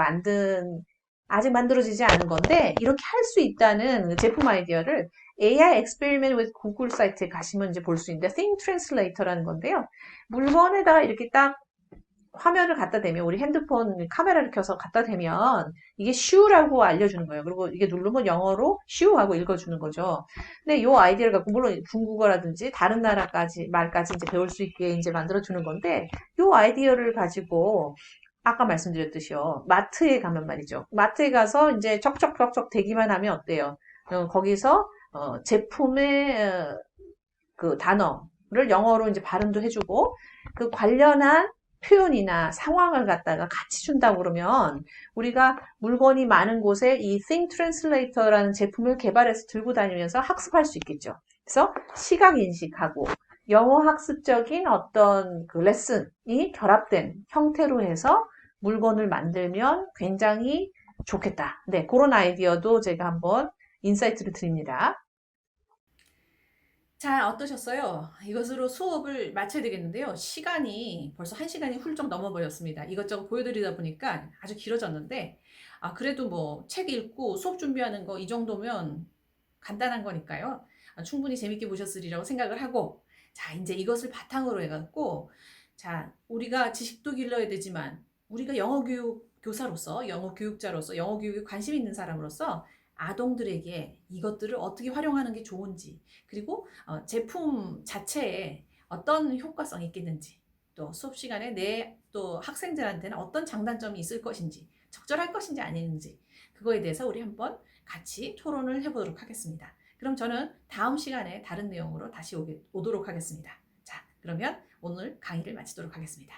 아직 만들어지지 않은 건데 이렇게 할 수 있다는 제품 아이디어를 AI Experiment with Google 사이트에 가시면 이제 볼 수 있는데 Thing Translator라는 건데요. 물건에다가 이렇게 딱 화면을 갖다 대면 우리 핸드폰 카메라를 켜서 갖다 대면 이게 슈라고 알려주는 거예요. 그리고 이게 누르면 영어로 슈하고 읽어주는 거죠. 근데 이 아이디어를 갖고 물론 중국어라든지 다른 나라까지 말까지 이제 배울 수 있게 이제 만들어주는 건데 이 아이디어를 가지고 아까 말씀드렸듯이요. 마트에 가면 말이죠. 마트에 가서 이제 척척척척 대기만 하면 어때요? 거기서 제품의 그 단어를 영어로 이제 발음도 해주고 그 관련한 표현이나 상황을 갖다가 같이 준다고 그러면 우리가 물건이 많은 곳에 이 Thing Translator라는 제품을 개발해서 들고 다니면서 학습할 수 있겠죠. 그래서 시각 인식하고 영어 학습적인 어떤 그 레슨이 결합된 형태로 해서 물건을 만들면 굉장히 좋겠다. 네, 그런 아이디어도 제가 한번 인사이트를 드립니다. 자, 어떠셨어요? 이것으로 수업을 마쳐야 되겠는데요. 시간이 벌써 1시간이 훌쩍 넘어버렸습니다. 이것저것 보여드리다 보니까 아주 길어졌는데 그래도 뭐 책 읽고 수업 준비하는 거 이 정도면 간단한 거니까요. 충분히 재밌게 보셨으리라고 생각을 하고 자, 이제 이것을 바탕으로 해갖고 자, 우리가 지식도 길러야 되지만 우리가 영어 교육 교사로서, 영어 교육자로서, 영어 교육에 관심 있는 사람으로서 아동들에게 이것들을 어떻게 활용하는 게 좋은지 그리고 제품 자체에 어떤 효과성이 있겠는지 또 수업 시간에 내 또 학생들한테는 어떤 장단점이 있을 것인지 적절할 것인지 아닌지 그거에 대해서 우리 한번 같이 토론을 해보도록 하겠습니다. 그럼 저는 다음 시간에 다른 내용으로 다시 오도록 하겠습니다. 자, 그러면 오늘 강의를 마치도록 하겠습니다.